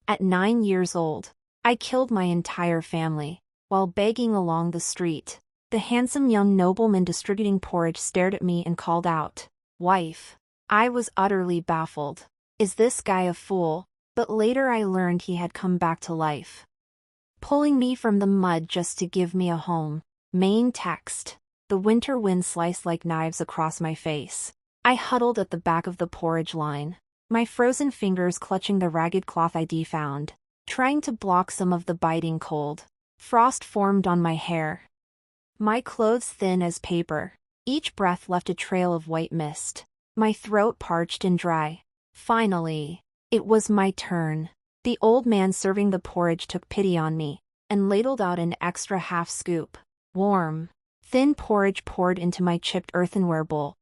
At 9 years old, I killed my entire family, while begging along the street. The handsome young nobleman distributing porridge stared at me and called out, "Wife." I was utterly baffled. Is this guy a fool? But later I learned he had come back to life, pulling me from the mud just to give me a home. Main text. The winter wind sliced like knives across my face. I huddled at the back of the porridge line, my frozen fingers clutching the ragged cloth I'd found, trying to block some of the biting cold. Frost formed on my hair, my clothes thin as paper. Each breath left a trail of white mist, my throat parched and dry. Finally, it was my turn. The old man serving the porridge took pity on me, and ladled out an extra half scoop. Warm, thin porridge poured into my chipped earthenware bowl,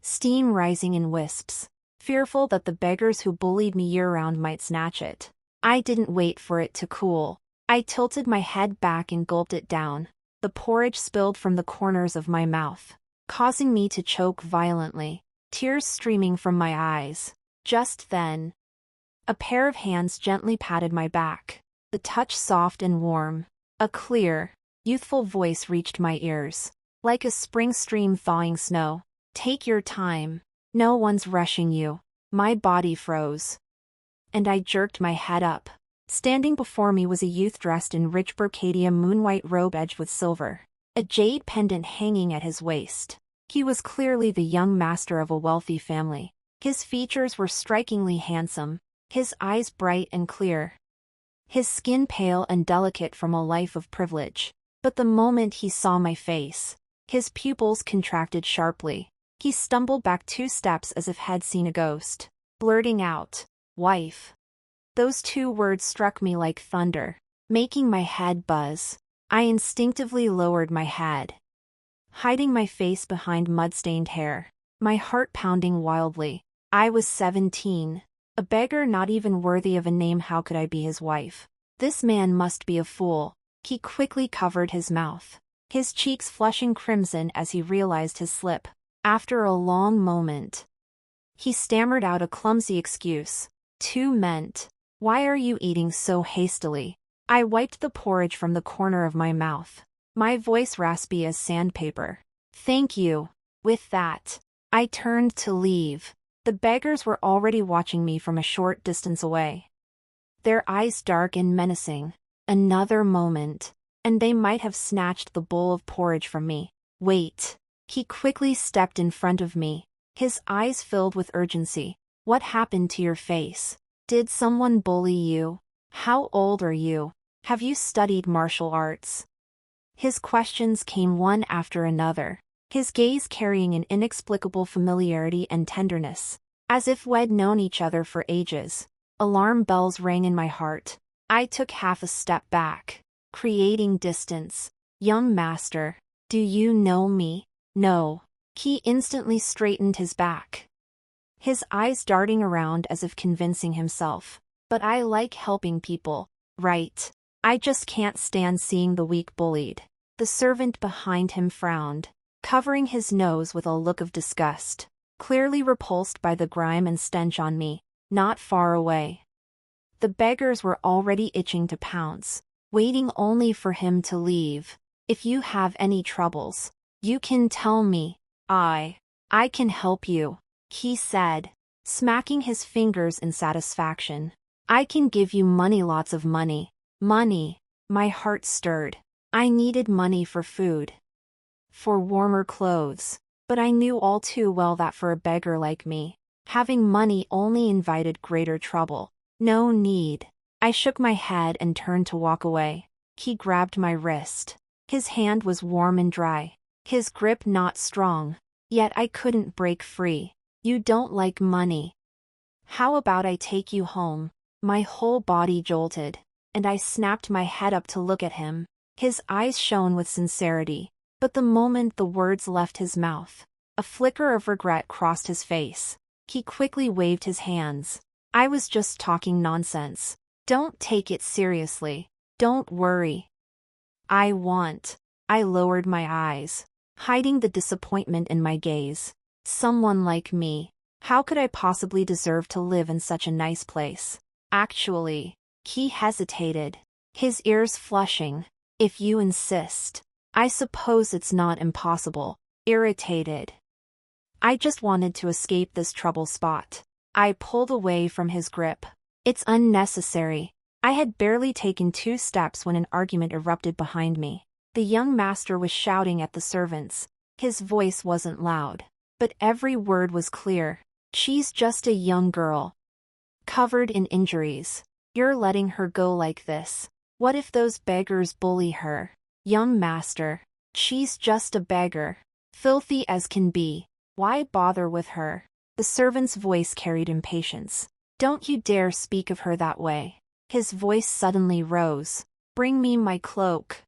steam rising in wisps, fearful that the beggars who bullied me year-round might snatch it. I didn't wait for it to cool. I tilted my head back and gulped it down. The porridge spilled from the corners of my mouth, causing me to choke violently, tears streaming from my eyes. Just then, a pair of hands gently patted my back, the touch soft and warm. A clear, youthful voice reached my ears, like a spring stream thawing snow. "Take your time. No one's rushing you." My body froze, and I jerked my head up. Standing before me was a youth dressed in rich brocade, a moon-white robe edged with silver, a jade pendant hanging at his waist. He was clearly the young master of a wealthy family. His features were strikingly handsome, his eyes bright and clear, his skin pale and delicate from a life of privilege. But the moment he saw my face, his pupils contracted sharply. He stumbled back 2 steps as if had seen a ghost, blurting out, "Wife." Those 2 words struck me like thunder, making my head buzz. I instinctively lowered my head, hiding my face behind mud-stained hair, my heart pounding wildly. I was 17, a beggar not even worthy of a name. How could I be his wife? This man must be a fool. He quickly covered his mouth, his cheeks flushing crimson as he realized his slip. After a long moment, he stammered out a clumsy excuse. "2 meant. Why are you eating so hastily?" I wiped the porridge from the corner of my mouth, my voice raspy as sandpaper. "Thank you." With that, I turned to leave. The beggars were already watching me from a short distance away, their eyes dark and menacing. Another moment, and they might have snatched the bowl of porridge from me. "Wait." He quickly stepped in front of me, his eyes filled with urgency. "What happened to your face? Did someone bully you? How old are you? Have you studied martial arts?" His questions came one after another, his gaze carrying an inexplicable familiarity and tenderness, as if we'd known each other for ages. Alarm bells rang in my heart. I took half a step back, creating distance. "Young master, do you know me?" "No." He instantly straightened his back, his eyes darting around as if convincing himself. "But I like helping people, right? I just can't stand seeing the weak bullied." The servant behind him frowned, covering his nose with a look of disgust, clearly repulsed by the grime and stench on me. Not far away, the beggars were already itching to pounce, waiting only for him to leave. "If you have any troubles, you can tell me. I can help you," he said, smacking his fingers in satisfaction. "I can give you money, lots of money." Money. My heart stirred. I needed money for food, for warmer clothes. But I knew all too well that for a beggar like me, having money only invited greater trouble. "No need." I shook my head and turned to walk away. He grabbed my wrist. His hand was warm and dry, his grip not strong, yet I couldn't break free. "You don't like money. How about I take you home?" My whole body jolted, and I snapped my head up to look at him. His eyes shone with sincerity, but the moment the words left his mouth, a flicker of regret crossed his face. He quickly waved his hands. "I was just talking nonsense. Don't take it seriously. Don't worry." I lowered my eyes, hiding the disappointment in my gaze. "Someone like me. How could I possibly deserve to live in such a nice place? Actually, He hesitated, his ears flushing. If you insist. I suppose it's not impossible. Irritated. I just wanted to escape this trouble spot. I pulled away from his grip. It's unnecessary. I had barely taken 2 steps when an argument erupted behind me. The young master was shouting at the servants. His voice wasn't loud, but every word was clear. She's just a young girl, covered in injuries. You're letting her go like this. What if those beggars bully her? Young master, she's just a beggar, filthy as can be. Why bother with her? The servant's voice carried impatience. Don't you dare speak of her that way. His voice suddenly rose. Bring me my cloak.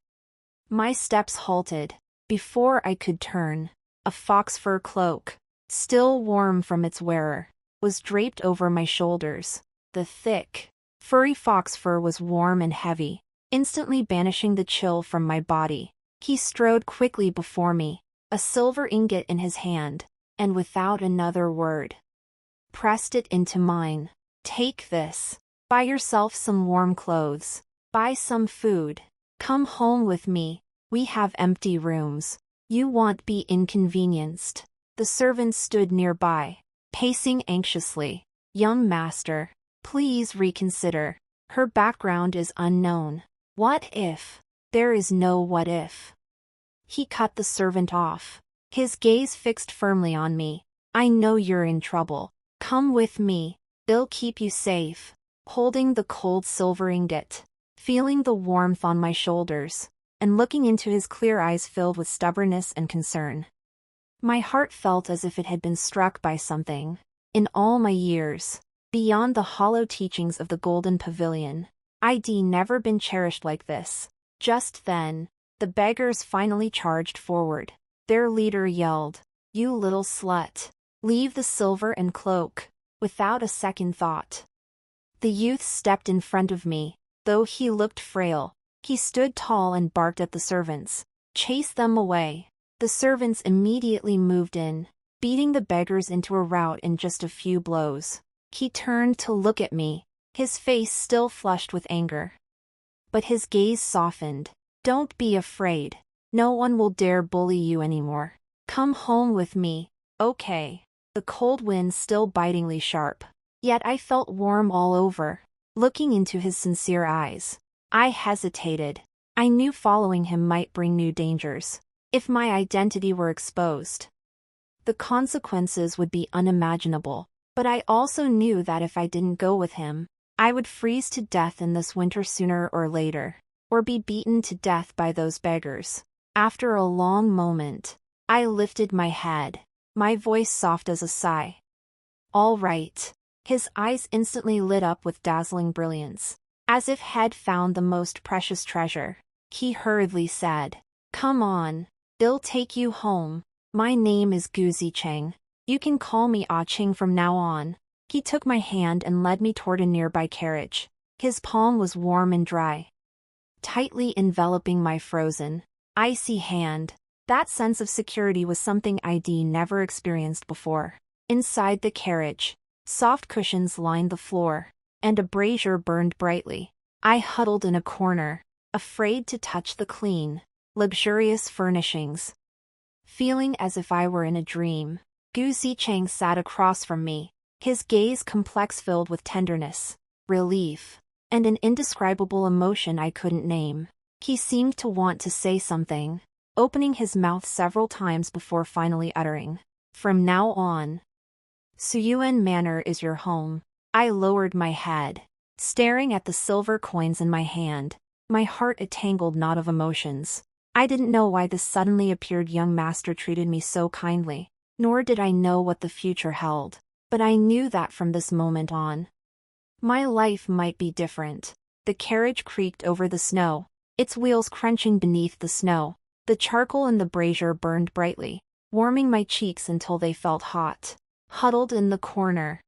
My steps halted. Before I could turn, a fox fur cloak, still warm from its wearer, was draped over my shoulders. The thick, furry fox fur was warm and heavy, instantly banishing the chill from my body. He strode quickly before me, a silver ingot in his hand, and without another word, pressed it into mine. Take this. Buy yourself some warm clothes. Buy some food. Come home with me. We have empty rooms. You won't be inconvenienced. The servant stood nearby, pacing anxiously. Young master, please reconsider. Her background is unknown. What if? There is no what if. He cut the servant off, his gaze fixed firmly on me. I know you're in trouble. Come with me. They'll keep you safe. Holding the cold silver ingot, feeling the warmth on my shoulders, and looking into his clear eyes filled with stubbornness and concern. My heart felt as if it had been struck by something. In all my years, beyond the hollow teachings of the Golden Pavilion, I'd never been cherished like this. Just then, the beggars finally charged forward. Their leader yelled, "You little slut! Leave the silver and cloak!" Without a second thought, the youth stepped in front of me. Though he looked frail, he stood tall and barked at the servants. Chase them away. The servants immediately moved in, beating the beggars into a rout in just a few blows. He turned to look at me, his face still flushed with anger. But his gaze softened. Don't be afraid. No one will dare bully you anymore. Come home with me. Okay. The cold wind still bitingly sharp. Yet I felt warm all over. Looking into his sincere eyes, I hesitated. I knew following him might bring new dangers. If my identity were exposed, the consequences would be unimaginable. But I also knew that if I didn't go with him, I would freeze to death in this winter sooner or later, or be beaten to death by those beggars. After a long moment, I lifted my head, my voice soft as a sigh. All right. His eyes instantly lit up with dazzling brilliance, as if had found the most precious treasure. He hurriedly said, "Come on. They'll take you home. My name is Guzi Cheng. You can call me Ah Ching from now on." He took my hand and led me toward a nearby carriage. His palm was warm and dry, tightly enveloping my frozen, icy hand. That sense of security was something I'd never experienced before. Inside the carriage, soft cushions lined the floor, and a brazier burned brightly. I huddled in a corner, afraid to touch the clean, luxurious furnishings. Feeling as if I were in a dream, Gu Zicheng sat across from me, his gaze complex filled with tenderness, relief, and an indescribable emotion I couldn't name. He seemed to want to say something, opening his mouth several times before finally uttering, "From now on, Suyuan Manor is your home." I lowered my head, staring at the silver coins in my hand, my heart a tangled knot of emotions. I didn't know why this suddenly appeared young master treated me so kindly, nor did I know what the future held. But I knew that from this moment on, my life might be different. The carriage creaked over the snow, its wheels crunching beneath the snow. The charcoal in the brazier burned brightly, warming my cheeks until they felt hot. Huddled in the corner,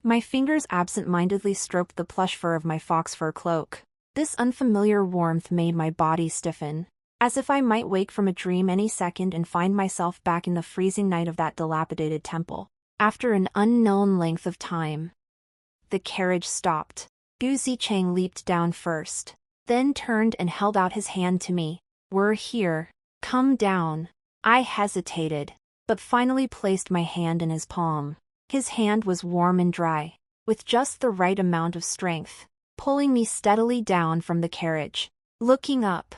my fingers absent-mindedly stroked the plush fur of my fox fur cloak. This unfamiliar warmth made my body stiffen, as if I might wake from a dream any second and find myself back in the freezing night of that dilapidated temple. After an unknown length of time, the carriage stopped. Gu Zicheng leaped down first, then turned and held out his hand to me. We're here. Come down. I hesitated, but finally placed my hand in his palm. His hand was warm and dry, with just the right amount of strength, pulling me steadily down from the carriage. Looking up,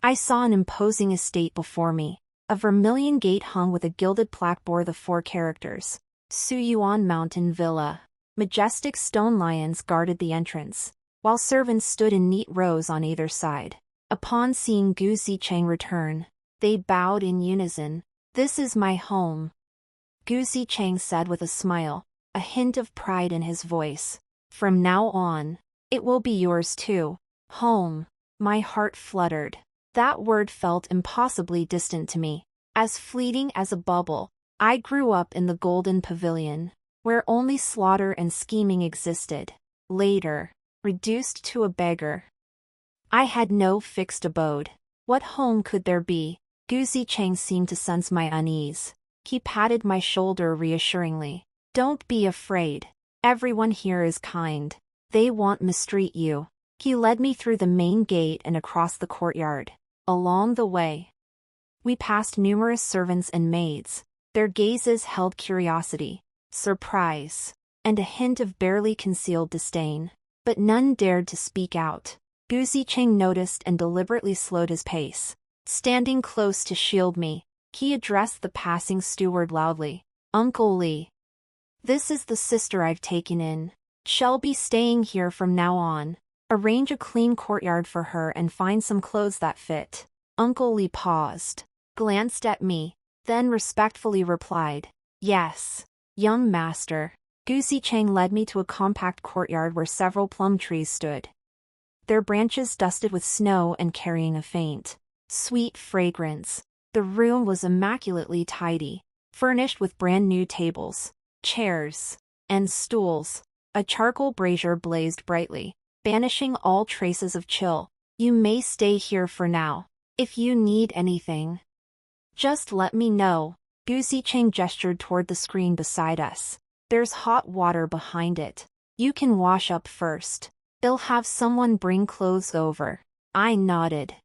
I saw an imposing estate before me. A vermilion gate hung with a gilded plaque bore the 4 characters, Suyuan Mountain Villa. Majestic stone lions guarded the entrance, while servants stood in neat rows on either side. Upon seeing Gu Zicheng return, they bowed in unison. This is my home, Gu Zicheng said with a smile, a hint of pride in his voice. From now on, it will be yours too. Home. My heart fluttered. That word felt impossibly distant to me, as fleeting as a bubble. I grew up in the Golden Pavilion, where only slaughter and scheming existed. Later, reduced to a beggar, I had no fixed abode. What home could there be? Gu Zicheng seemed to sense my unease. He patted my shoulder reassuringly. Don't be afraid. Everyone here is kind. They won't mistreat you. He led me through the main gate and across the courtyard. Along the way, we passed numerous servants and maids. Their gazes held curiosity, surprise, and a hint of barely concealed disdain. But none dared to speak out. Gu Zicheng noticed and deliberately slowed his pace. Standing close to shield me, he addressed the passing steward loudly. Uncle Li. This is the sister I've taken in. She'll be staying here from now on. Arrange a clean courtyard for her and find some clothes that fit. Uncle Li paused, glanced at me, then respectfully replied, Yes, young master. Gu Zicheng led me to a compact courtyard where several plum trees stood, their branches dusted with snow and carrying a faint, sweet fragrance. The room was immaculately tidy, furnished with brand-new tables, chairs, and stools. A charcoal brazier blazed brightly, banishing all traces of chill. You may stay here for now. If you need anything, just let me know. Gu Zicheng gestured toward the screen beside us. There's hot water behind it. You can wash up first. They'll have someone bring clothes over. I nodded,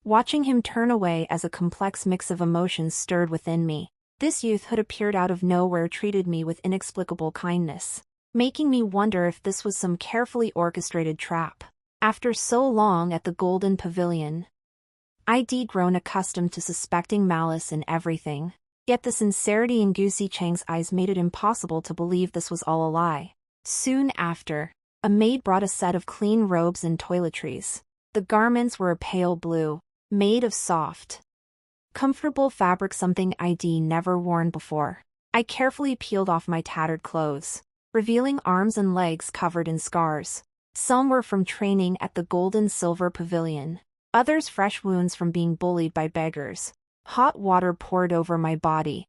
watching him turn away as a complex mix of emotions stirred within me. This youth who had appeared out of nowhere treated me with inexplicable kindness, making me wonder if this was some carefully orchestrated trap. After so long at the Golden Pavilion, I'd grown accustomed to suspecting malice in everything. Yet the sincerity in Gu Zicheng's eyes made it impossible to believe this was all a lie. Soon after, a maid brought a set of clean robes and toiletries. The garments were a pale blue, made of soft, comfortable fabric, something I'd never worn before. I carefully peeled off my tattered clothes, revealing arms and legs covered in scars. Some were from training at the Gold and Silver Pavilion, others fresh wounds from being bullied by beggars. Hot water poured over my body,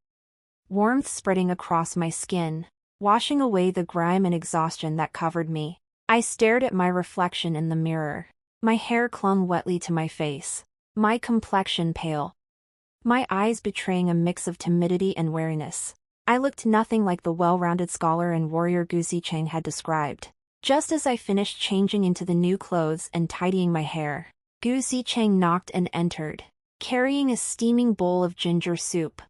warmth spreading across my skin, washing away the grime and exhaustion that covered me. I stared at my reflection in the mirror. My hair clung wetly to my face, my complexion pale, my eyes betraying a mix of timidity and wariness. I looked nothing like the well-rounded scholar and warrior Gu Zicheng had described. Just as I finished changing into the new clothes and tidying my hair, Gu Zicheng knocked and entered, carrying a steaming bowl of ginger soup.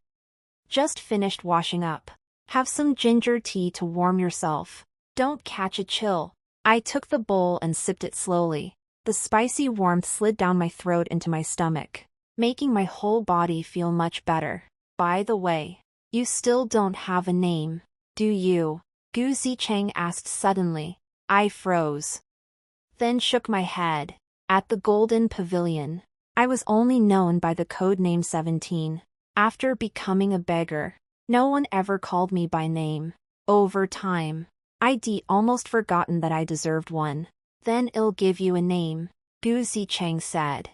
Just finished washing up. Have some ginger tea to warm yourself. Don't catch a chill. I took the bowl and sipped it slowly. The spicy warmth slid down my throat into my stomach, making my whole body feel much better. By the way, you still don't have a name, do you? Gu Zicheng asked suddenly. I froze, then shook my head. At the Golden Pavilion, I was only known by the code name 17. After becoming a beggar, no one ever called me by name. Over time, I'd almost forgotten that I deserved one. Then I'll give you a name, Gu Zicheng said,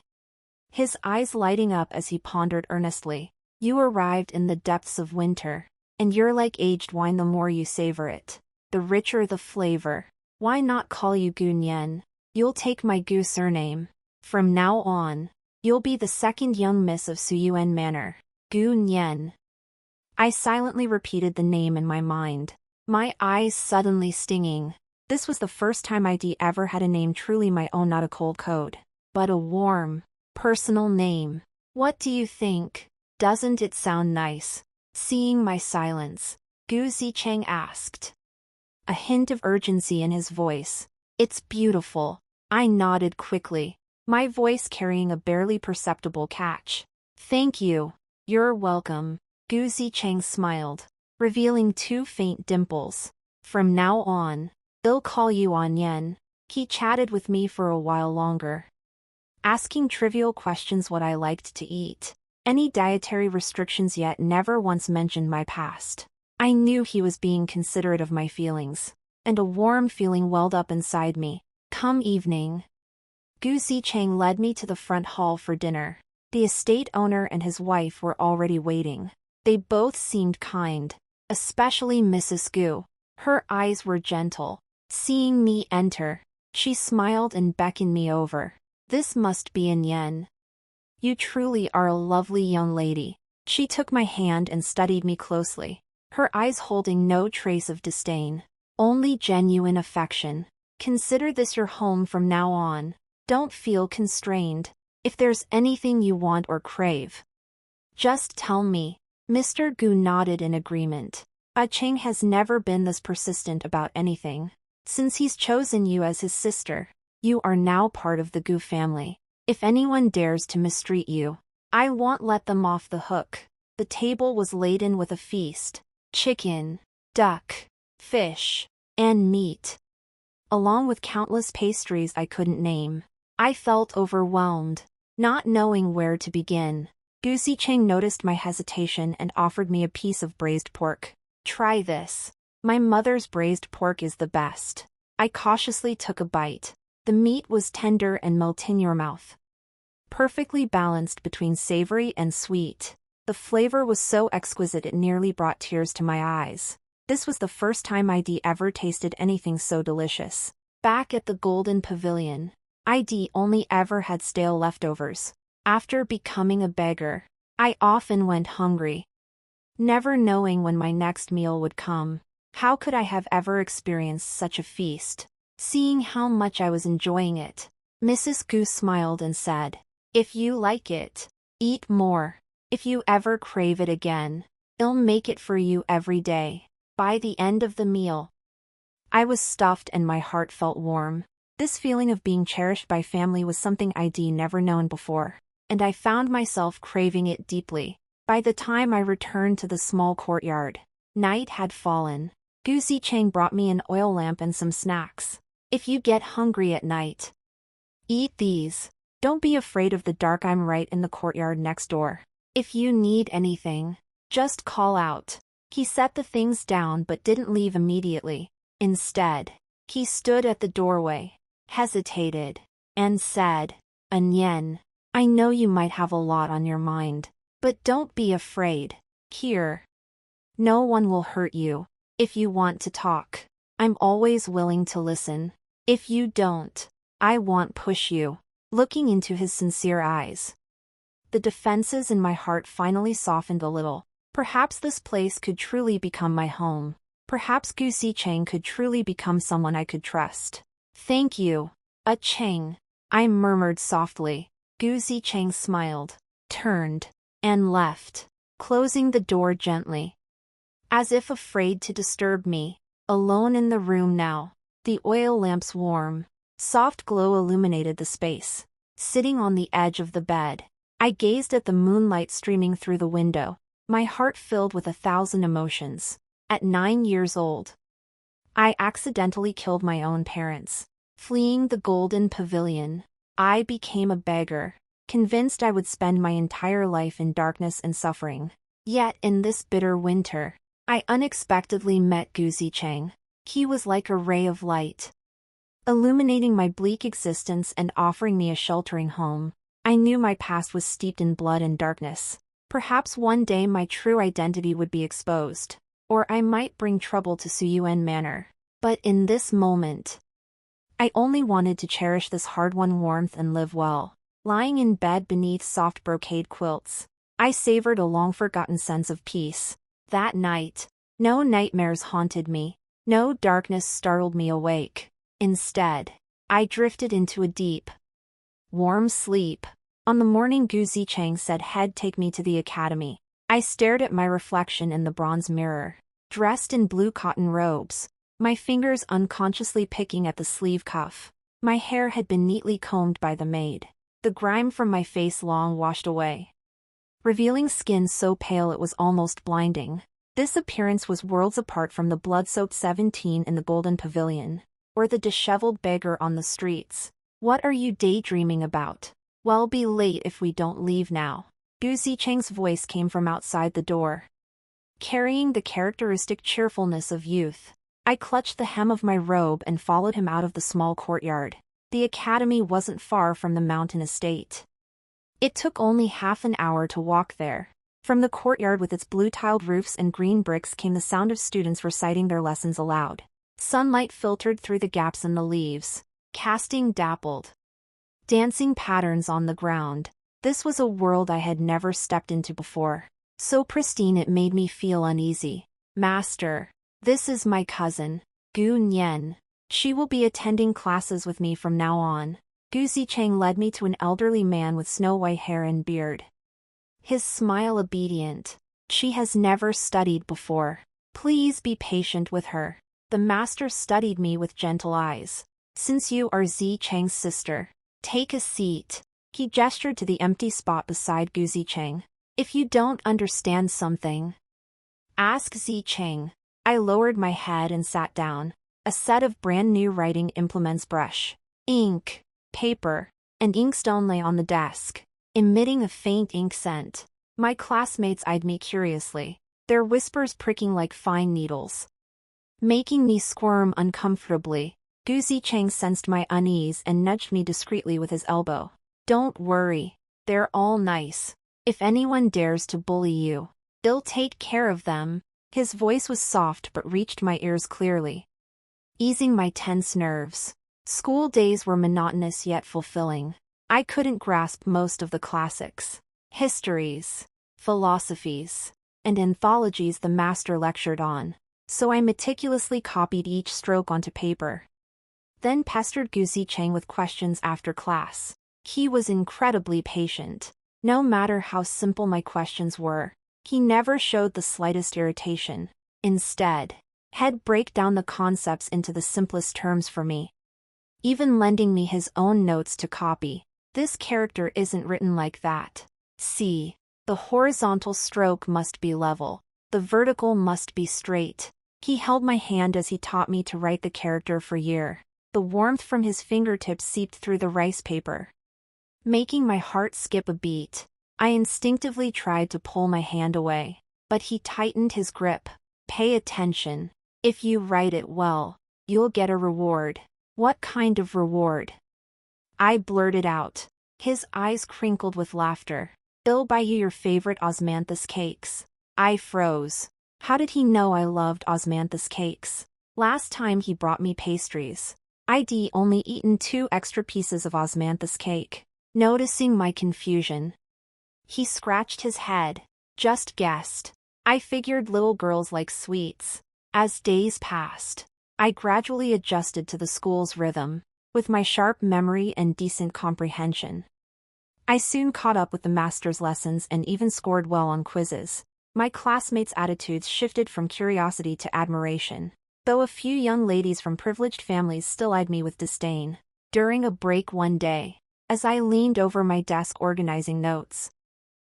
his eyes lighting up as he pondered earnestly. You arrived in the depths of winter, and you're like aged wine. The more you savor it, the richer the flavor. Why not call you Gu Nian? You'll take my Gu surname. From now on, you'll be the second young miss of Suyuan Manor, Gu Nian. I silently repeated the name in my mind, my eyes suddenly stinging. This was the first time I'd ever had a name truly my own, not a cold code, but a warm, personal name. What do you think? Doesn't it sound nice? Seeing my silence, Gu Zicheng asked, a hint of urgency in his voice. It's beautiful. I nodded quickly, my voice carrying a barely perceptible catch. Thank you. You're welcome. Gu Zicheng smiled, revealing two faint dimples. From now on, I'll call you On Yen. He chatted with me for a while longer, asking trivial questions: what I liked to eat, any dietary restrictions, yet never once mentioned my past. I knew he was being considerate of my feelings, and a warm feeling welled up inside me. Come evening, Gu Zicheng led me to the front hall for dinner. The estate owner and his wife were already waiting. They both seemed kind, especially Mrs. Gu. Her eyes were gentle. Seeing me enter, she smiled and beckoned me over. This must be An Yen. You truly are a lovely young lady. She took my hand and studied me closely, her eyes holding no trace of disdain, only genuine affection. Consider this your home from now on. Don't feel constrained. If there's anything you want or crave, just tell me. Mr. Gu nodded in agreement. Cheng has never been this persistent about anything. Since he's chosen you as his sister, you are now part of the Gu family. If anyone dares to mistreat you, I won't let them off the hook. The table was laden with a feast: chicken, duck, fish, and meat, along with countless pastries I couldn't name. I felt overwhelmed, not knowing where to begin. Gu Zicheng noticed my hesitation and offered me a piece of braised pork. Try this. My mother's braised pork is the best. I cautiously took a bite. The meat was tender and melt in your mouth, perfectly balanced between savory and sweet. The flavor was so exquisite it nearly brought tears to my eyes. This was the first time I'd ever tasted anything so delicious. Back at the Golden Pavilion, I'd only ever had stale leftovers. After becoming a beggar, I often went hungry, never knowing when my next meal would come. How could I have ever experienced such a feast? Seeing how much I was enjoying it, Mrs. Gu smiled and said, if you like it, eat more. If you ever crave it again, I'll make it for you every day. By the end of the meal, I was stuffed and my heart felt warm. This feeling of being cherished by family was something I'd never known before, and I found myself craving it deeply. By the time I returned to the small courtyard, night had fallen. Gu Zicheng brought me an oil lamp and some snacks. If you get hungry at night, eat these. Don't be afraid of the dark, I'm right in the courtyard next door. If you need anything, just call out. He set the things down but didn't leave immediately. Instead, he stood at the doorway, hesitated, and said, An Yen, I know you might have a lot on your mind, but don't be afraid. Here, no one will hurt you. If you want to talk, I'm always willing to listen. If you don't, I won't push you. Looking into his sincere eyes, the defenses in my heart finally softened a little. Perhaps this place could truly become my home. Perhaps Gu Zicheng could truly become someone I could trust. Thank you, Cheng, I murmured softly. Gu Zicheng smiled, turned, and left, closing the door gently, as if afraid to disturb me. Alone in the room now, the oil lamp's warm, soft glow illuminated the space. Sitting on the edge of the bed, I gazed at the moonlight streaming through the window, my heart filled with 1,000 emotions. At 9 years old, I accidentally killed my own parents. Fleeing the Golden Pavilion, I became a beggar, convinced I would spend my entire life in darkness and suffering. Yet in this bitter winter, I unexpectedly met Gu Zicheng. He was like a ray of light, illuminating my bleak existence and offering me a sheltering home. I knew my past was steeped in blood and darkness. Perhaps one day my true identity would be exposed, or I might bring trouble to Suyuan Manor. But in this moment, I only wanted to cherish this hard-won warmth and live well. Lying in bed beneath soft brocade quilts, I savored a long-forgotten sense of peace. That night, no nightmares haunted me. No darkness startled me awake. Instead, I drifted into a deep, warm sleep. On the morning Gu Zicheng said he'd take me to the academy, I stared at my reflection in the bronze mirror. Dressed in blue cotton robes, my fingers unconsciously picking at the sleeve cuff. My hair had been neatly combed by the maid, the grime from my face long washed away, revealing skin so pale it was almost blinding. This appearance was worlds apart from the blood-soaked 17 in the Golden Pavilion, or the disheveled beggar on the streets. What are you daydreaming about? We'll be late if we don't leave now. Gu Zicheng's voice came from outside the door, carrying the characteristic cheerfulness of youth. I clutched the hem of my robe and followed him out of the small courtyard. The academy wasn't far from the mountain estate. It took only half an hour to walk there. From the courtyard with its blue-tiled roofs and green bricks came the sound of students reciting their lessons aloud. Sunlight filtered through the gaps in the leaves, casting dappled, dancing patterns on the ground. This was a world I had never stepped into before, so pristine it made me feel uneasy. Master, this is my cousin, Gu Nian. She will be attending classes with me from now on. Gu Zicheng led me to an elderly man with snow-white hair and beard, his smile obedient. She has never studied before. Please be patient with her. The master studied me with gentle eyes. Since you are Zicheng's sister, take a seat. He gestured to the empty spot beside Gu Zicheng. If you don't understand something, ask Zicheng. I lowered my head and sat down. A set of brand-new writing implements, brush, ink, paper, and inkstone lay on the desk, emitting a faint ink scent. My classmates eyed me curiously, their whispers pricking like fine needles, making me squirm uncomfortably. Gu Zicheng sensed my unease and nudged me discreetly with his elbow. Don't worry, they're all nice. If anyone dares to bully you, they'll take care of them. His voice was soft but reached my ears clearly, easing my tense nerves. School days were monotonous yet fulfilling. I couldn't grasp most of the classics, histories, philosophies, and anthologies the master lectured on, so I meticulously copied each stroke onto paper, then pestered Gu Zicheng with questions after class. He was incredibly patient. No matter how simple my questions were, he never showed the slightest irritation. Instead, he'd break down the concepts into the simplest terms for me, even lending me his own notes to copy. This character isn't written like that. See, the horizontal stroke must be level, the vertical must be straight. He held my hand as he taught me to write the character for year. The warmth from his fingertips seeped through the rice paper, making my heart skip a beat. I instinctively tried to pull my hand away, but he tightened his grip. Pay attention. If you write it well, you'll get a reward. What kind of reward? I blurted out. His eyes crinkled with laughter. I'll buy you your favorite osmanthus cakes. I froze. How did he know I loved osmanthus cakes? Last time he brought me pastries, I'd only eaten 2 extra pieces of osmanthus cake. Noticing my confusion, he scratched his head. Just guessed. I figured little girls like sweets. As days passed, I gradually adjusted to the school's rhythm. With my sharp memory and decent comprehension, I soon caught up with the master's lessons and even scored well on quizzes. My classmates' attitudes shifted from curiosity to admiration, though a few young ladies from privileged families still eyed me with disdain. During a break one day, as I leaned over my desk organizing notes,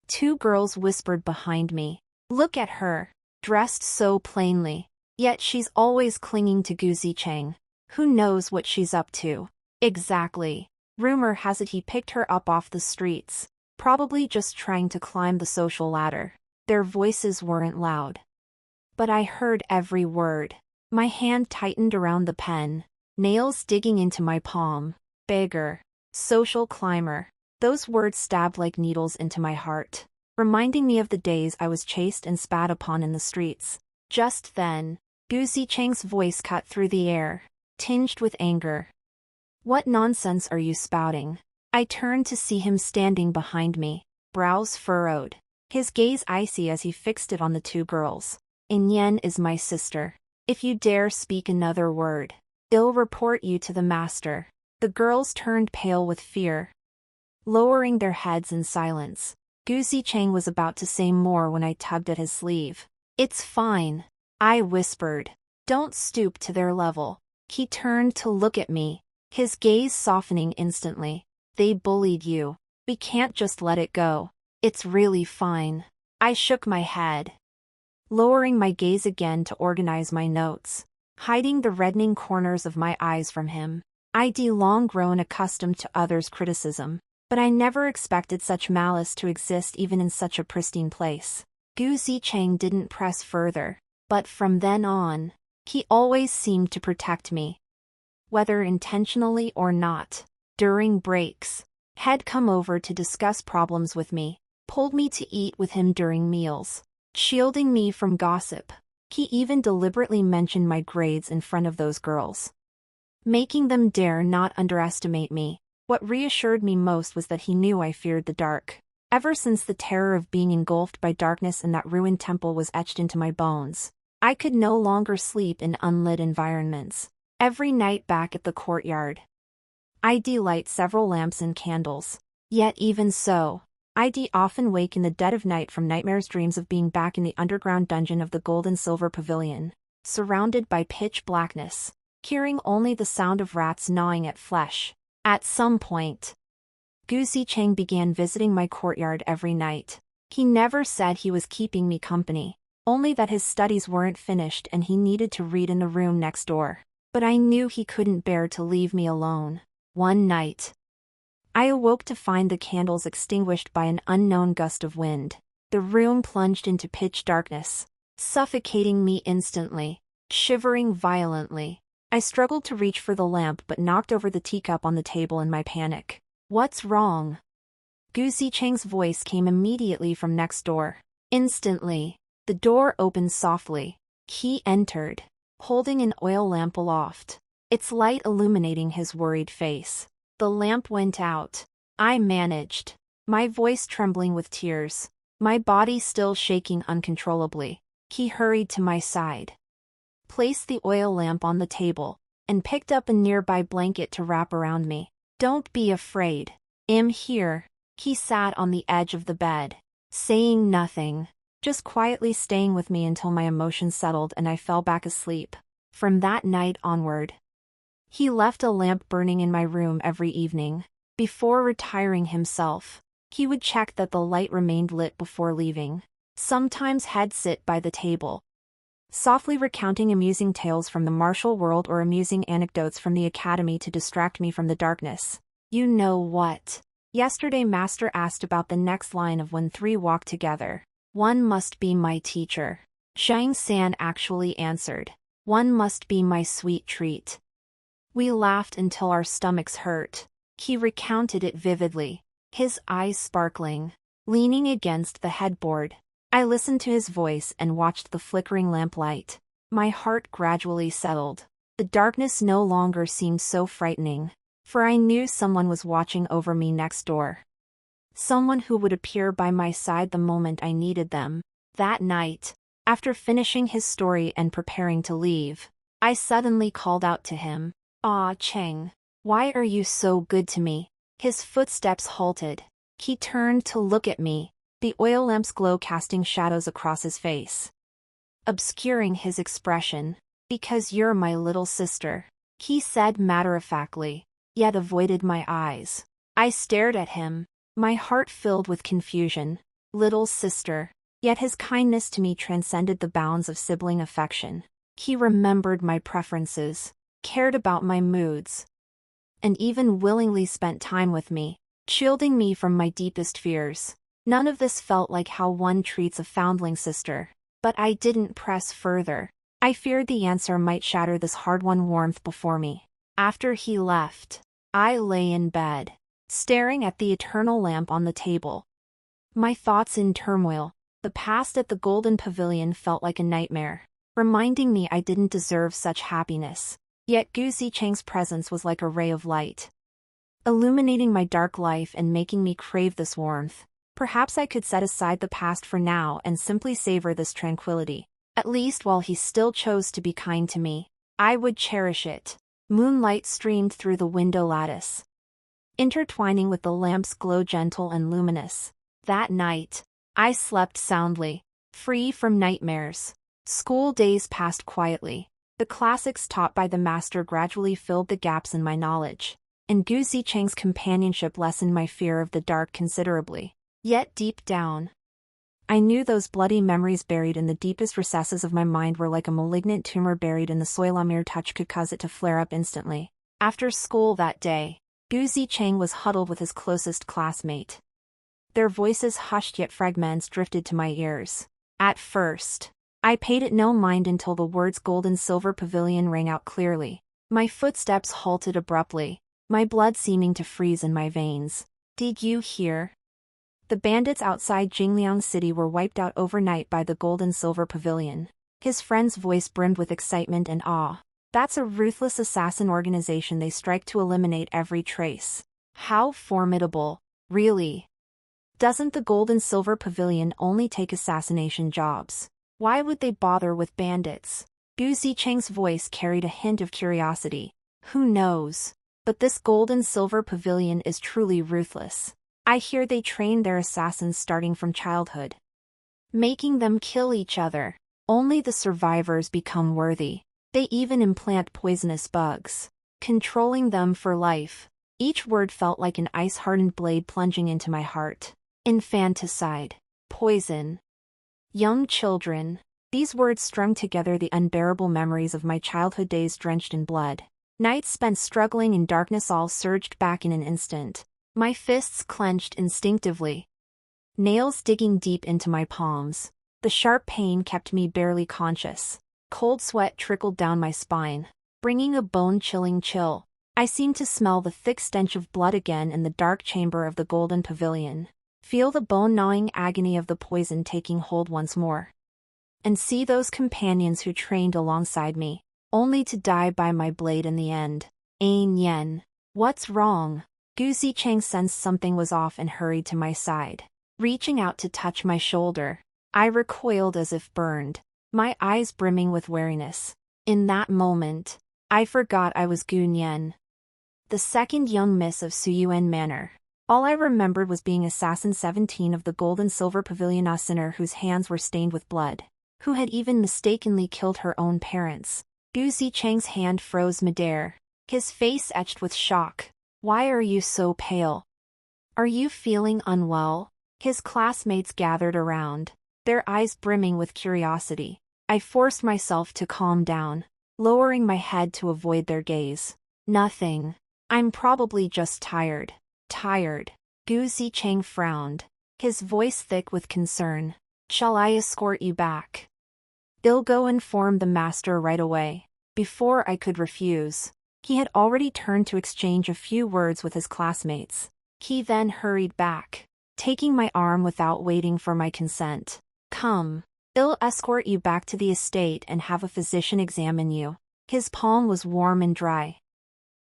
2 girls whispered behind me, "Look at her, dressed so plainly, yet she's always clinging to Gu Zicheng. Who knows what she's up to?" Exactly. Rumor has it he picked her up off the streets, probably just trying to climb the social ladder. Their voices weren't loud, but I heard every word. My hand tightened around the pen, nails digging into my palm. Beggar, social climber. Those words stabbed like needles into my heart, reminding me of the days I was chased and spat upon in the streets. Just then, Gu Zicheng's voice cut through the air, tinged with anger. "What nonsense are you spouting?" I turned to see him standing behind me, brows furrowed, his gaze icy as he fixed it on the 2 girls. "Yin is my sister. If you dare speak another word, I'll report you to the master. The girls turned pale with fear. Lowering their heads in silence, Gu Zicheng was about to say more when I tugged at his sleeve. It's fine, I whispered. Don't stoop to their level. He turned to look at me, his gaze softening instantly. They bullied you. We can't just let it go. It's really fine. I shook my head, lowering my gaze again to organize my notes, hiding the reddening corners of my eyes from him. I'd long grown accustomed to others' criticism, but I never expected such malice to exist even in such a pristine place. Gu Zicheng didn't press further, but from then on, he always seemed to protect me. Whether intentionally or not, during breaks, he'd come over to discuss problems with me, pulled me to eat with him during meals, shielding me from gossip. He even deliberately mentioned my grades in front of those girls, making them dare not underestimate me. What reassured me most was that he knew I feared the dark. Ever since the terror of being engulfed by darkness in that ruined temple was etched into my bones, I could no longer sleep in unlit environments. Every night back at the courtyard, I'd light several lamps and candles. Yet even so, I'd often wake in the dead of night from nightmares, dreams of being back in the underground dungeon of the gold and silver pavilion, surrounded by pitch blackness, hearing only the sound of rats gnawing at flesh. At some point, Gu Zicheng began visiting my courtyard every night. He never said he was keeping me company, only that his studies weren't finished and he needed to read in the room next door. But I knew he couldn't bear to leave me alone. One night, I awoke to find the candles extinguished by an unknown gust of wind. The room plunged into pitch darkness, suffocating me instantly. Shivering violently, I struggled to reach for the lamp but knocked over the teacup on the table in my panic. What's wrong? Gu Zicheng's voice came immediately from next door. Instantly, the door opened softly. He entered, holding an oil lamp aloft, its light illuminating his worried face. The lamp went out. I managed, my voice trembling with tears, my body still shaking uncontrollably. He hurried to my side, placed the oil lamp on the table, and picked up a nearby blanket to wrap around me. Don't be afraid. I'm here. He sat on the edge of the bed, saying nothing, just quietly staying with me until my emotions settled and I fell back asleep. From that night onward, he left a lamp burning in my room every evening. Before retiring himself, he would check that the light remained lit before leaving. Sometimes he'd sit by the table, softly recounting amusing tales from the martial world or amusing anecdotes from the academy to distract me from the darkness. You know what? Yesterday Master asked about the next line of When Three Walk Together. One must be my teacher. Zhang San actually answered. One must be my sweet treat. We laughed until our stomachs hurt. He recounted it vividly, his eyes sparkling, leaning against the headboard. I listened to his voice and watched the flickering lamplight. My heart gradually settled. The darkness no longer seemed so frightening, for I knew someone was watching over me next door. Someone who would appear by my side the moment I needed them. That night, after finishing his story and preparing to leave, I suddenly called out to him. Ah, Cheng, why are you so good to me? His footsteps halted. He turned to look at me, the oil lamp's glow casting shadows across his face, obscuring his expression. Because you're my little sister, he said matter-of-factly, yet avoided my eyes. I stared at him, my heart filled with confusion. Little sister. Yet his kindness to me transcended the bounds of sibling affection. He remembered my preferences, cared about my moods, and even willingly spent time with me, shielding me from my deepest fears. None of this felt like how one treats a foundling sister, but I didn't press further. I feared the answer might shatter this hard-won warmth before me. After he left, I lay in bed, staring at the eternal lamp on the table, my thoughts in turmoil. The past at the Golden Pavilion felt like a nightmare, reminding me I didn't deserve such happiness. Yet Gu Zicheng's presence was like a ray of light, illuminating my dark life and making me crave this warmth. Perhaps I could set aside the past for now and simply savor this tranquility. At least while he still chose to be kind to me, I would cherish it. Moonlight streamed through the window lattice, intertwining with the lamp's glow, gentle and luminous. That night, I slept soundly, free from nightmares. School days passed quietly. The classics taught by the master gradually filled the gaps in my knowledge, and Gu Zicheng's companionship lessened my fear of the dark considerably. Yet deep down, I knew those bloody memories buried in the deepest recesses of my mind were like a malignant tumor buried in the soil. A mere touch could cause it to flare up instantly. After school that day, Gu Zicheng was huddled with his closest classmate. Their voices, hushed yet fragments, drifted to my ears. At first, I paid it no mind until the words "Gold and Silver Pavilion" rang out clearly. My footsteps halted abruptly, my blood seeming to freeze in my veins. Did you hear? The bandits outside Jingliang City were wiped out overnight by the Gold and Silver Pavilion. His friend's voice brimmed with excitement and awe. That's a ruthless assassin organization. They strike to eliminate every trace. How formidable, really. Doesn't the Gold and Silver Pavilion only take assassination jobs? Why would they bother with bandits? Gu Zicheng's voice carried a hint of curiosity. Who knows? But this Gold and Silver Pavilion is truly ruthless. I hear they train their assassins starting from childhood, making them kill each other. Only the survivors become worthy. They even implant poisonous bugs, controlling them for life. Each word felt like an ice-hardened blade plunging into my heart. Infanticide, poison, young children. These words strung together the unbearable memories of my childhood days drenched in blood. Nights spent struggling in darkness all surged back in an instant. My fists clenched instinctively, nails digging deep into my palms. The sharp pain kept me barely conscious. Cold sweat trickled down my spine, bringing a bone-chilling chill. I seemed to smell the thick stench of blood again in the dark chamber of the Golden Pavilion. Feel the bone-gnawing agony of the poison taking hold once more. And see those companions who trained alongside me, only to die by my blade in the end. Ain Yen. What's wrong? Gu Zicheng sensed something was off and hurried to my side. Reaching out to touch my shoulder, I recoiled as if burned, my eyes brimming with wariness. In that moment, I forgot I was Gu Nian, the second young miss of Suyuan Manor. All I remembered was being Assassin 17 of the Gold and Silver Pavilion, a sinner whose hands were stained with blood, who had even mistakenly killed her own parents. Gu Zicheng's hand froze midair, his face etched with shock. Why are you so pale? Are you feeling unwell? His classmates gathered around, their eyes brimming with curiosity. I forced myself to calm down, lowering my head to avoid their gaze. Nothing. I'm probably just tired. Tired. Gu Zicheng frowned, his voice thick with concern. Shall I escort you back? I'll go inform the master right away. Before I could refuse, he had already turned to exchange a few words with his classmates. He then hurried back, taking my arm without waiting for my consent. Come. I'll escort you back to the estate and have a physician examine you. His palm was warm and dry,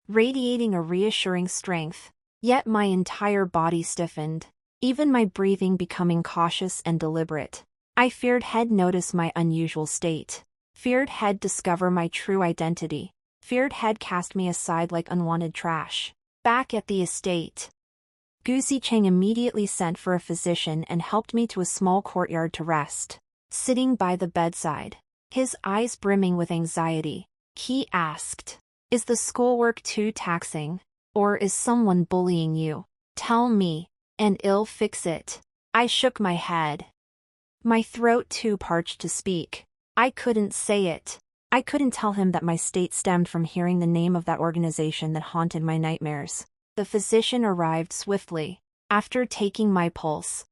radiating a reassuring strength. Yet my entire body stiffened, even my breathing becoming cautious and deliberate. I feared he'd notice my unusual state, feared he'd discover my true identity, feared he'd cast me aside like unwanted trash. Back at the estate, Gu Zicheng immediately sent for a physician and helped me to a small courtyard to rest. Sitting by the bedside, his eyes brimming with anxiety, he asked, "Is the schoolwork too taxing? Or is someone bullying you? Tell me, and I'll fix it." I shook my head, my throat too parched to speak. I couldn't say it. I couldn't tell him that my state stemmed from hearing the name of that organization that haunted my nightmares. The physician arrived swiftly. After taking my pulse,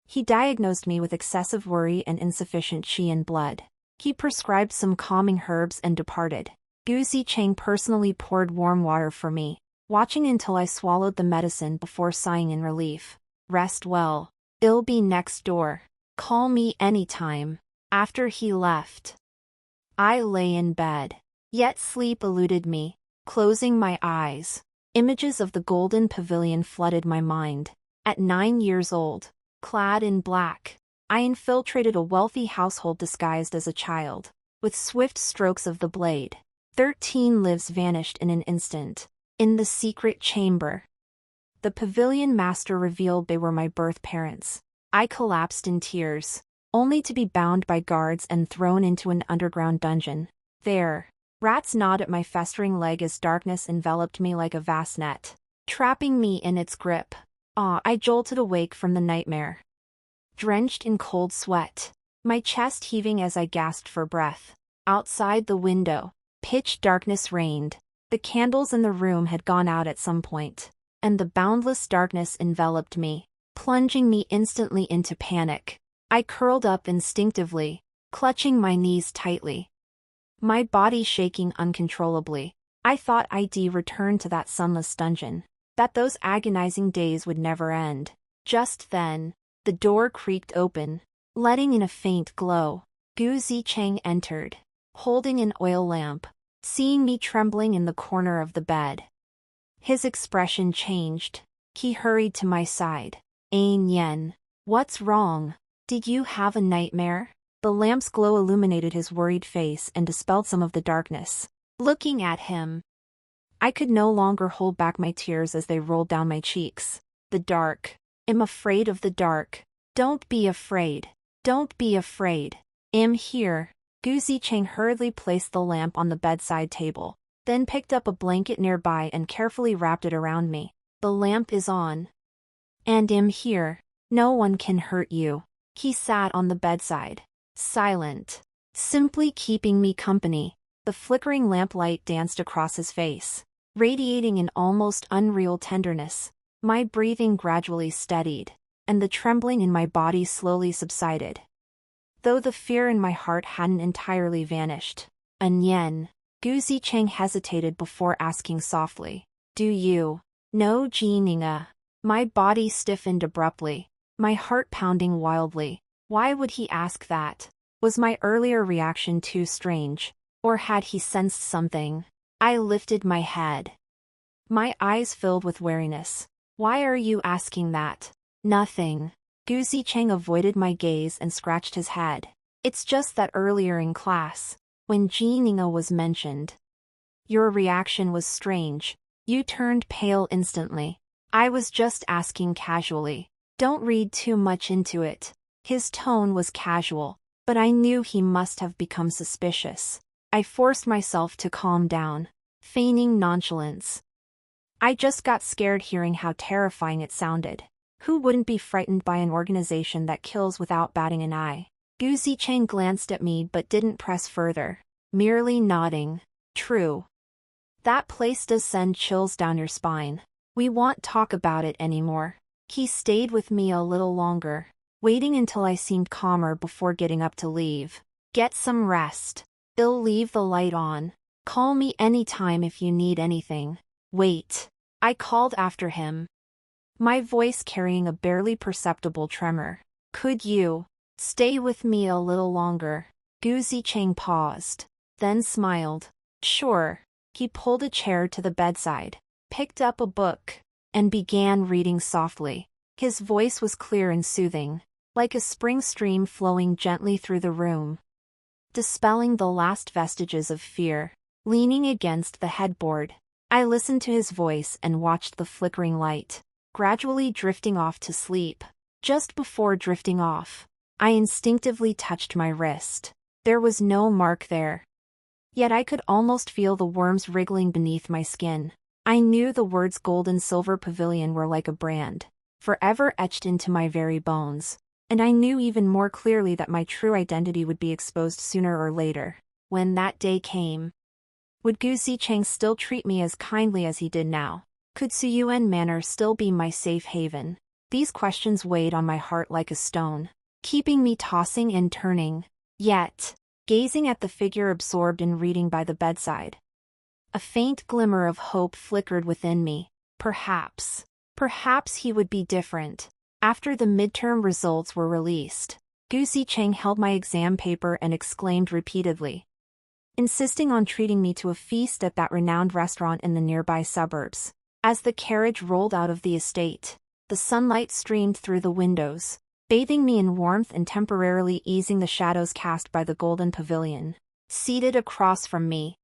he diagnosed me with excessive worry and insufficient qi in blood. He prescribed some calming herbs and departed. Gu Zicheng personally poured warm water for me, watching until I swallowed the medicine before sighing in relief. Rest well. I'll be next door. Call me anytime. After he left, I lay in bed, yet sleep eluded me. Closing my eyes, images of the Golden Pavilion flooded my mind. At 9 years old, clad in black, I infiltrated a wealthy household disguised as a child. With swift strokes of the blade, 13 lives vanished in an instant. In the secret chamber, the pavilion master revealed they were my birth parents. I collapsed in tears, only to be bound by guards and thrown into an underground dungeon. There, rats gnawed at my festering leg as darkness enveloped me like a vast net, trapping me in its grip. I jolted awake from the nightmare, drenched in cold sweat, my chest heaving as I gasped for breath. Outside the window, pitch darkness reigned. The candles in the room had gone out at some point, and the boundless darkness enveloped me, plunging me instantly into panic. I curled up instinctively, clutching my knees tightly, my body shaking uncontrollably. I thought I'd return to that sunless dungeon, that those agonizing days would never end. Just then, the door creaked open, letting in a faint glow. Gu Zicheng entered, holding an oil lamp. Seeing me trembling in the corner of the bed, his expression changed. He hurried to my side. Ain Yen, what's wrong? Did you have a nightmare? The lamp's glow illuminated his worried face and dispelled some of the darkness. Looking at him, I could no longer hold back my tears as they rolled down my cheeks. The dark. I'm afraid of the dark. Don't be afraid. Don't be afraid. I'm here. Gu Zicheng hurriedly placed the lamp on the bedside table, then picked up a blanket nearby and carefully wrapped it around me. The lamp is on. And I'm here. No one can hurt you. He sat on the bedside, silent, simply keeping me company. The flickering lamplight danced across his face, radiating an almost unreal tenderness. My breathing gradually steadied, and the trembling in my body slowly subsided, though the fear in my heart hadn't entirely vanished. Yen. Gu Zicheng hesitated before asking softly, do you know Jininga? My body stiffened abruptly, my heart pounding wildly. Why would he ask that? Was my earlier reaction too strange, or had he sensed something? I lifted my head, my eyes filled with wariness. Why are you asking that? Nothing. Gu Zicheng avoided my gaze and scratched his head. It's just that earlier in class, when Jininga was mentioned, your reaction was strange. You turned pale instantly. I was just asking casually. Don't read too much into it. His tone was casual, but I knew he must have become suspicious. I forced myself to calm down, feigning nonchalance. I just got scared hearing how terrifying it sounded. Who wouldn't be frightened by an organization that kills without batting an eye? Gu Zicheng glanced at me but didn't press further, merely nodding. True. That place does send chills down your spine. We won't talk about it anymore. He stayed with me a little longer, waiting until I seemed calmer before getting up to leave. Get some rest. I'll leave the light on. Call me anytime if you need anything. Wait. I called after him, my voice carrying a barely perceptible tremor. Could you stay with me a little longer? Gu Zicheng paused, then smiled. Sure. He pulled a chair to the bedside, picked up a book, and began reading softly. His voice was clear and soothing, like a spring stream flowing gently through the room, dispelling the last vestiges of fear. Leaning against the headboard, I listened to his voice and watched the flickering light, gradually drifting off to sleep. Just before drifting off, I instinctively touched my wrist. There was no mark there, yet I could almost feel the worms wriggling beneath my skin. I knew the words Gold and Silver Pavilion were like a brand, forever etched into my very bones, and I knew even more clearly that my true identity would be exposed sooner or later. When that day came, would Gu Zicheng still treat me as kindly as he did now? Could Suyuan Manor still be my safe haven? These questions weighed on my heart like a stone, keeping me tossing and turning. Yet, gazing at the figure absorbed in reading by the bedside, a faint glimmer of hope flickered within me. Perhaps he would be different. After the midterm results were released, Gu Zicheng held my exam paper and exclaimed repeatedly, insisting on treating me to a feast at that renowned restaurant in the nearby suburbs. As the carriage rolled out of the estate, the sunlight streamed through the windows, bathing me in warmth and temporarily easing the shadows cast by the golden pavilion. Seated across from me,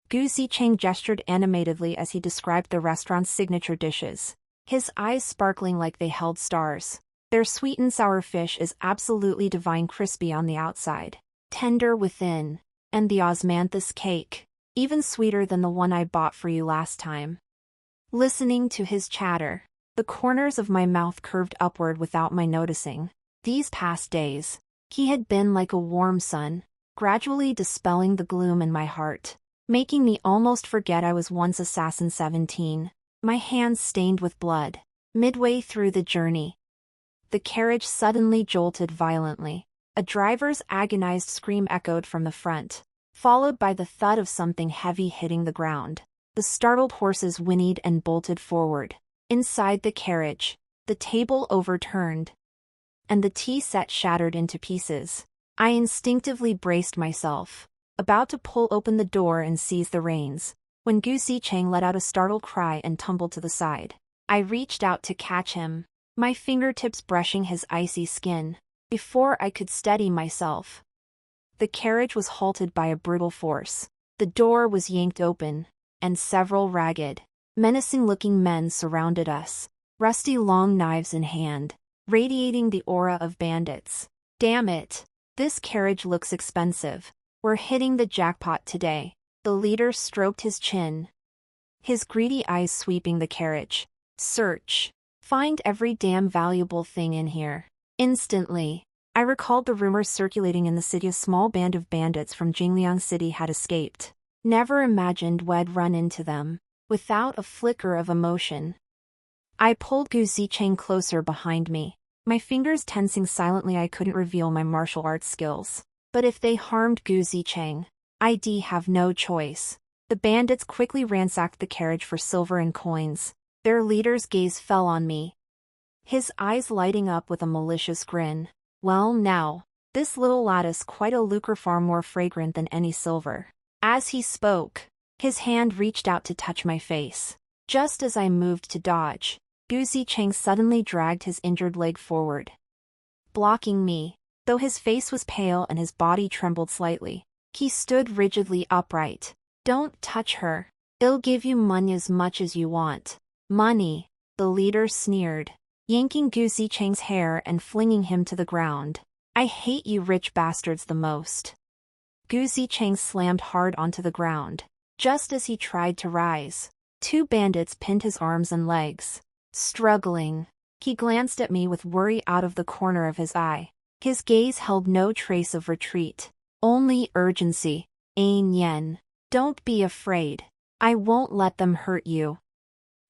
Gu Zicheng gestured animatedly as he described the restaurant's signature dishes, his eyes sparkling like they held stars. Their sweet and sour fish is absolutely divine, crispy on the outside, tender within, and the osmanthus cake, even sweeter than the one I bought for you last time. Listening to his chatter, the corners of my mouth curved upward without my noticing. These past days, he had been like a warm sun, gradually dispelling the gloom in my heart, making me almost forget I was once Assassin 17, my hands stained with blood. Midway through the journey, the carriage suddenly jolted violently. A driver's agonized scream echoed from the front, followed by the thud of something heavy hitting the ground. The startled horses whinnied and bolted forward. Inside the carriage, the table overturned, and the tea set shattered into pieces. I instinctively braced myself, about to pull open the door and seize the reins, when Gu Zicheng let out a startled cry and tumbled to the side. I reached out to catch him, my fingertips brushing his icy skin. Before I could steady myself, the carriage was halted by a brutal force. The door was yanked open, and several ragged, menacing-looking men surrounded us, rusty long knives in hand, radiating the aura of bandits. Damn it! This carriage looks expensive. We're hitting the jackpot today. The leader stroked his chin, his greedy eyes sweeping the carriage. Search. Find every damn valuable thing in here. Instantly, I recalled the rumors circulating in the city a small band of bandits from Jingliang City had escaped. Never imagined we'd run into them. Without a flicker of emotion, I pulled Gu Zicheng closer behind me, my fingers tensing silently. I couldn't reveal my martial arts skills, but if they harmed Gu Zicheng, I'd have no choice. The bandits quickly ransacked the carriage for silver and coins. Their leader's gaze fell on me, his eyes lighting up with a malicious grin. Well now, this little lad is quite a lucre, far more fragrant than any silver. As he spoke, his hand reached out to touch my face. Just as I moved to dodge, Gu Zicheng suddenly dragged his injured leg forward, blocking me. Though his face was pale and his body trembled slightly, he stood rigidly upright. Don't touch her. I'll give you money as much as you want. Money, the leader sneered, yanking Gu Zicheng's hair and flinging him to the ground. I hate you rich bastards the most. Gu Zicheng slammed hard onto the ground. Just as he tried to rise, two bandits pinned his arms and legs. Struggling, he glanced at me with worry out of the corner of his eye. His gaze held no trace of retreat, only urgency. Ain Yen, don't be afraid. I won't let them hurt you.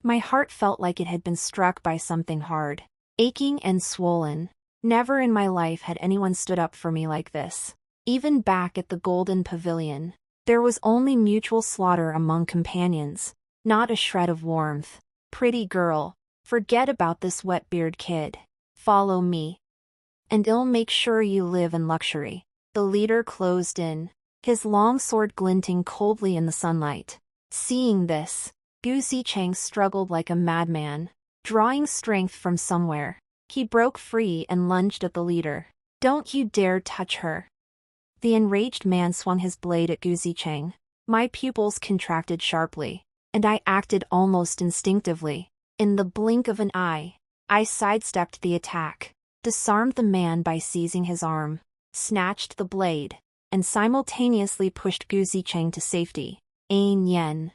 My heart felt like it had been struck by something hard, aching and swollen. Never in my life had anyone stood up for me like this. Even back at the Golden Pavilion, there was only mutual slaughter among companions, not a shred of warmth. Pretty girl, forget about this wet-beard kid. Follow me, and I'll make sure you live in luxury. The leader closed in, his long sword glinting coldly in the sunlight. Seeing this, Gu Zicheng struggled like a madman, drawing strength from somewhere. He broke free and lunged at the leader. Don't you dare touch her. The enraged man swung his blade at Gu Zicheng. My pupils contracted sharply, and I acted almost instinctively. In the blink of an eye, I sidestepped the attack, disarmed the man by seizing his arm, snatched the blade, and simultaneously pushed Gu Zicheng to safety. Ain Yen.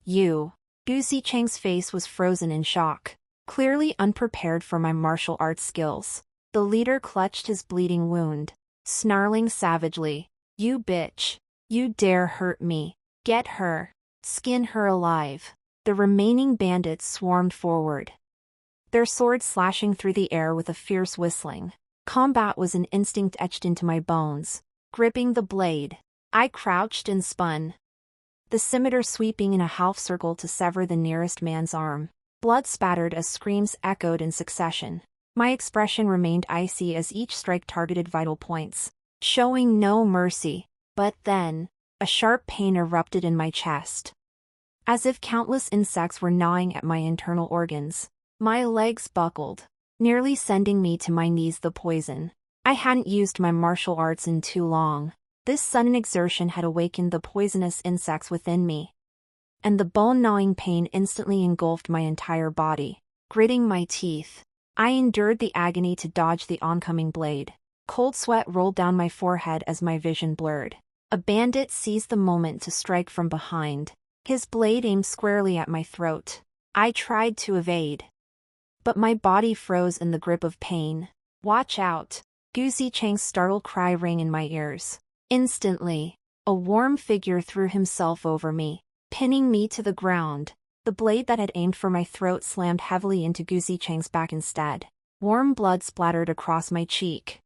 You. Gu Zicheng's face was frozen in shock, clearly unprepared for my martial arts skills. The leader clutched his bleeding wound, snarling savagely. You bitch. You dare hurt me. Get her. Skin her alive. The remaining bandits swarmed forward, their swords slashing through the air with a fierce whistling. Combat was an instinct etched into my bones. Gripping the blade, I crouched and spun, the scimitar sweeping in a half circle to sever the nearest man's arm. Blood spattered as screams echoed in succession. My expression remained icy as each strike targeted vital points, showing no mercy. But then, a sharp pain erupted in my chest, as if countless insects were gnawing at my internal organs. My legs buckled, nearly sending me to my knees. The poison. I hadn't used my martial arts in too long. This sudden exertion had awakened the poisonous insects within me, and the bone-gnawing pain instantly engulfed my entire body. Gritting my teeth, I endured the agony to dodge the oncoming blade. Cold sweat rolled down my forehead as my vision blurred. A bandit seized the moment to strike from behind, his blade aimed squarely at my throat. I tried to evade, but my body froze in the grip of pain. "Watch out!" Guzi Chang's startled cry rang in my ears. Instantly, a warm figure threw himself over me, pinning me to the ground. The blade that had aimed for my throat slammed heavily into Guzi Chang's back instead. Warm blood splattered across my cheek,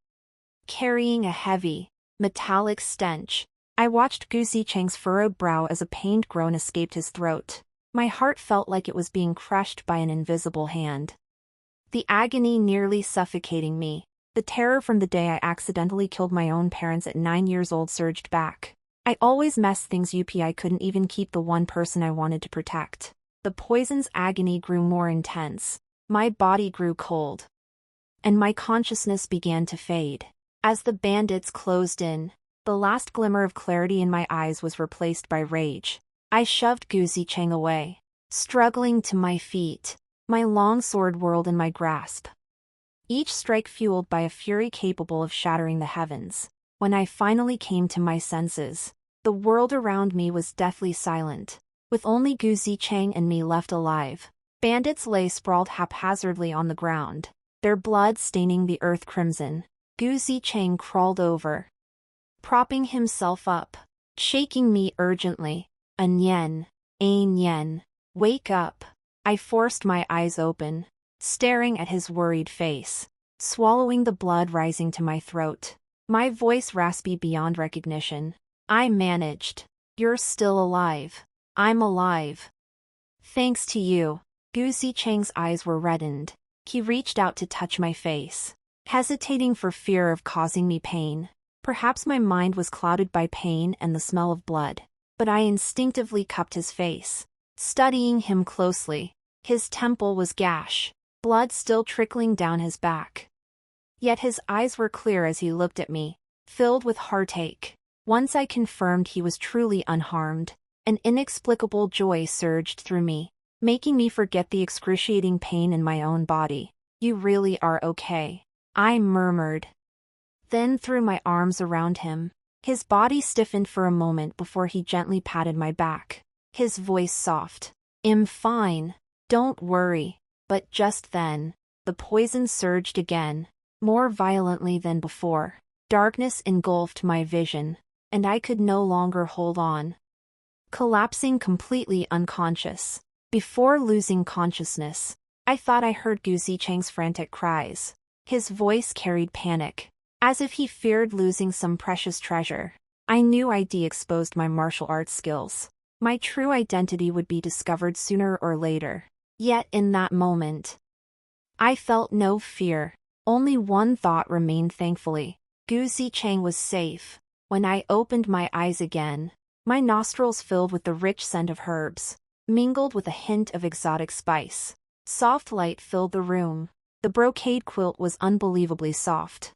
carrying a heavy, metallic stench. I watched Guzi Chang's furrowed brow as a pained groan escaped his throat. My heart felt like it was being crushed by an invisible hand, the agony nearly suffocating me. The terror from the day I accidentally killed my own parents at 9 years old surged back. I always messed things up. I couldn't even keep the one person I wanted to protect. The poison's agony grew more intense. My body grew cold, and my consciousness began to fade. As the bandits closed in, the last glimmer of clarity in my eyes was replaced by rage. I shoved Guzi Chang away, struggling to my feet. My long sword whirled in my grasp, each strike fueled by a fury capable of shattering the heavens. When I finally came to my senses, the world around me was deathly silent, with only Guzi Chang and me left alive. Bandits lay sprawled haphazardly on the ground, their blood staining the earth crimson. Guzi Chang crawled over, propping himself up, shaking me urgently. "Anyen, Anyen, wake up." I forced my eyes open, staring at his worried face, swallowing the blood rising to my throat. My voice raspy beyond recognition. I managed. "You're still alive." "I'm alive. Thanks to you." Guzi Chang's eyes were reddened. He reached out to touch my face, hesitating for fear of causing me pain. Perhaps my mind was clouded by pain and the smell of blood, but I instinctively cupped his face, studying him closely. His temple was gashed, blood still trickling down his back. Yet his eyes were clear as he looked at me, filled with heartache. Once I confirmed he was truly unharmed, an inexplicable joy surged through me, making me forget the excruciating pain in my own body. "You really are okay," I murmured, then threw my arms around him. His body stiffened for a moment before he gently patted my back, his voice soft. "I'm fine. Don't worry." But just then, the poison surged again, more violently than before. Darkness engulfed my vision, and I could no longer hold on, collapsing completely unconscious. Before losing consciousness, I thought I heard Guzi Chang's frantic cries. His voice carried panic, as if he feared losing some precious treasure. I knew I'd exposed my martial arts skills. My true identity would be discovered sooner or later. Yet in that moment, I felt no fear. Only one thought remained thankfully. Guzi Chang was safe. When I opened my eyes again, my nostrils filled with the rich scent of herbs, mingled with a hint of exotic spice. Soft light filled the room. The brocade quilt was unbelievably soft,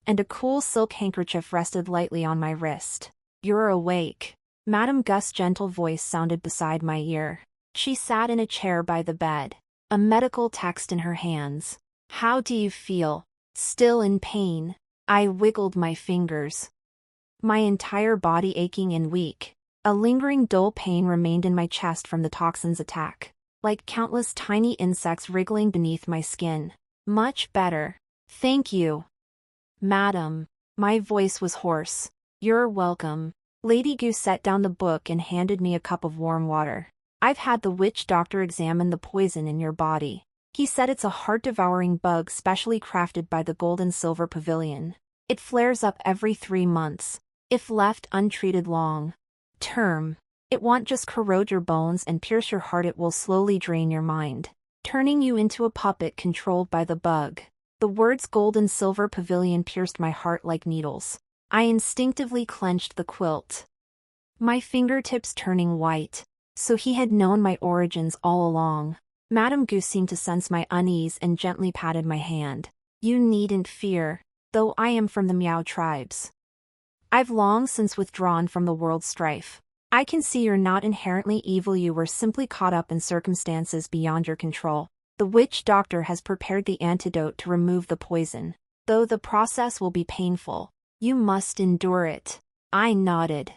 and a cool silk handkerchief rested lightly on my wrist. "You're awake." Madame Gus's gentle voice sounded beside my ear. She sat in a chair by the bed, a medical text in her hands. "How do you feel?" "Still in pain." I wiggled my fingers, my entire body aching and weak. A lingering dull pain remained in my chest from the toxin's attack, like countless tiny insects wriggling beneath my skin. "Much better. Thank you, madam." My voice was hoarse. "You're welcome." Lady Gu set down the book and handed me a cup of warm water. "I've had the witch doctor examine the poison in your body. He said it's a heart-devouring bug specially crafted by the Gold and Silver Pavilion. It flares up every 3 months. If left untreated long term, it won't just corrode your bones and pierce your heart, it will slowly drain your mind, turning you into a puppet controlled by the bug." The words Gold and Silver Pavilion pierced my heart like needles. I instinctively clenched the quilt, my fingertips turning white. So he had known my origins all along. Madame Goose seemed to sense my unease and gently patted my hand. You needn't fear, though I am from the Meow tribes. I've long since withdrawn from the world's strife. I can see you're not inherently evil, you were simply caught up in circumstances beyond your control. The witch doctor has prepared the antidote to remove the poison. Though the process will be painful, you must endure it. I nodded.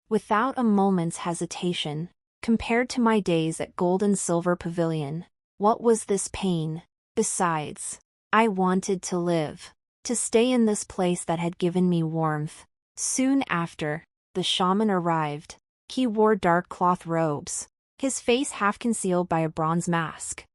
Without a moment's hesitation, compared to my days at Gold and Silver Pavilion, what was this pain? Besides, I wanted to live, to stay in this place that had given me warmth. Soon after, the shaman arrived. He wore dark cloth robes, his face half concealed by a bronze mask,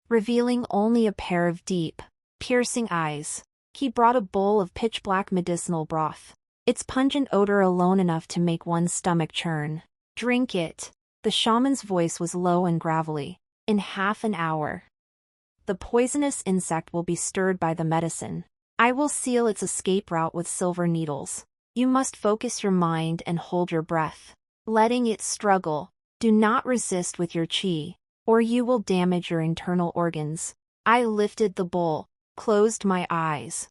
revealing only a pair of deep, piercing eyes. He brought a bowl of pitch-black medicinal broth, its pungent odor alone enough to make one's stomach churn. Drink it. The shaman's voice was low and gravelly. In half an hour, the poisonous insect will be stirred by the medicine. I will seal its escape route with silver needles. You must focus your mind and hold your breath, letting it struggle. Do not resist with your chi, or you will damage your internal organs. I lifted the bowl, closed my eyes,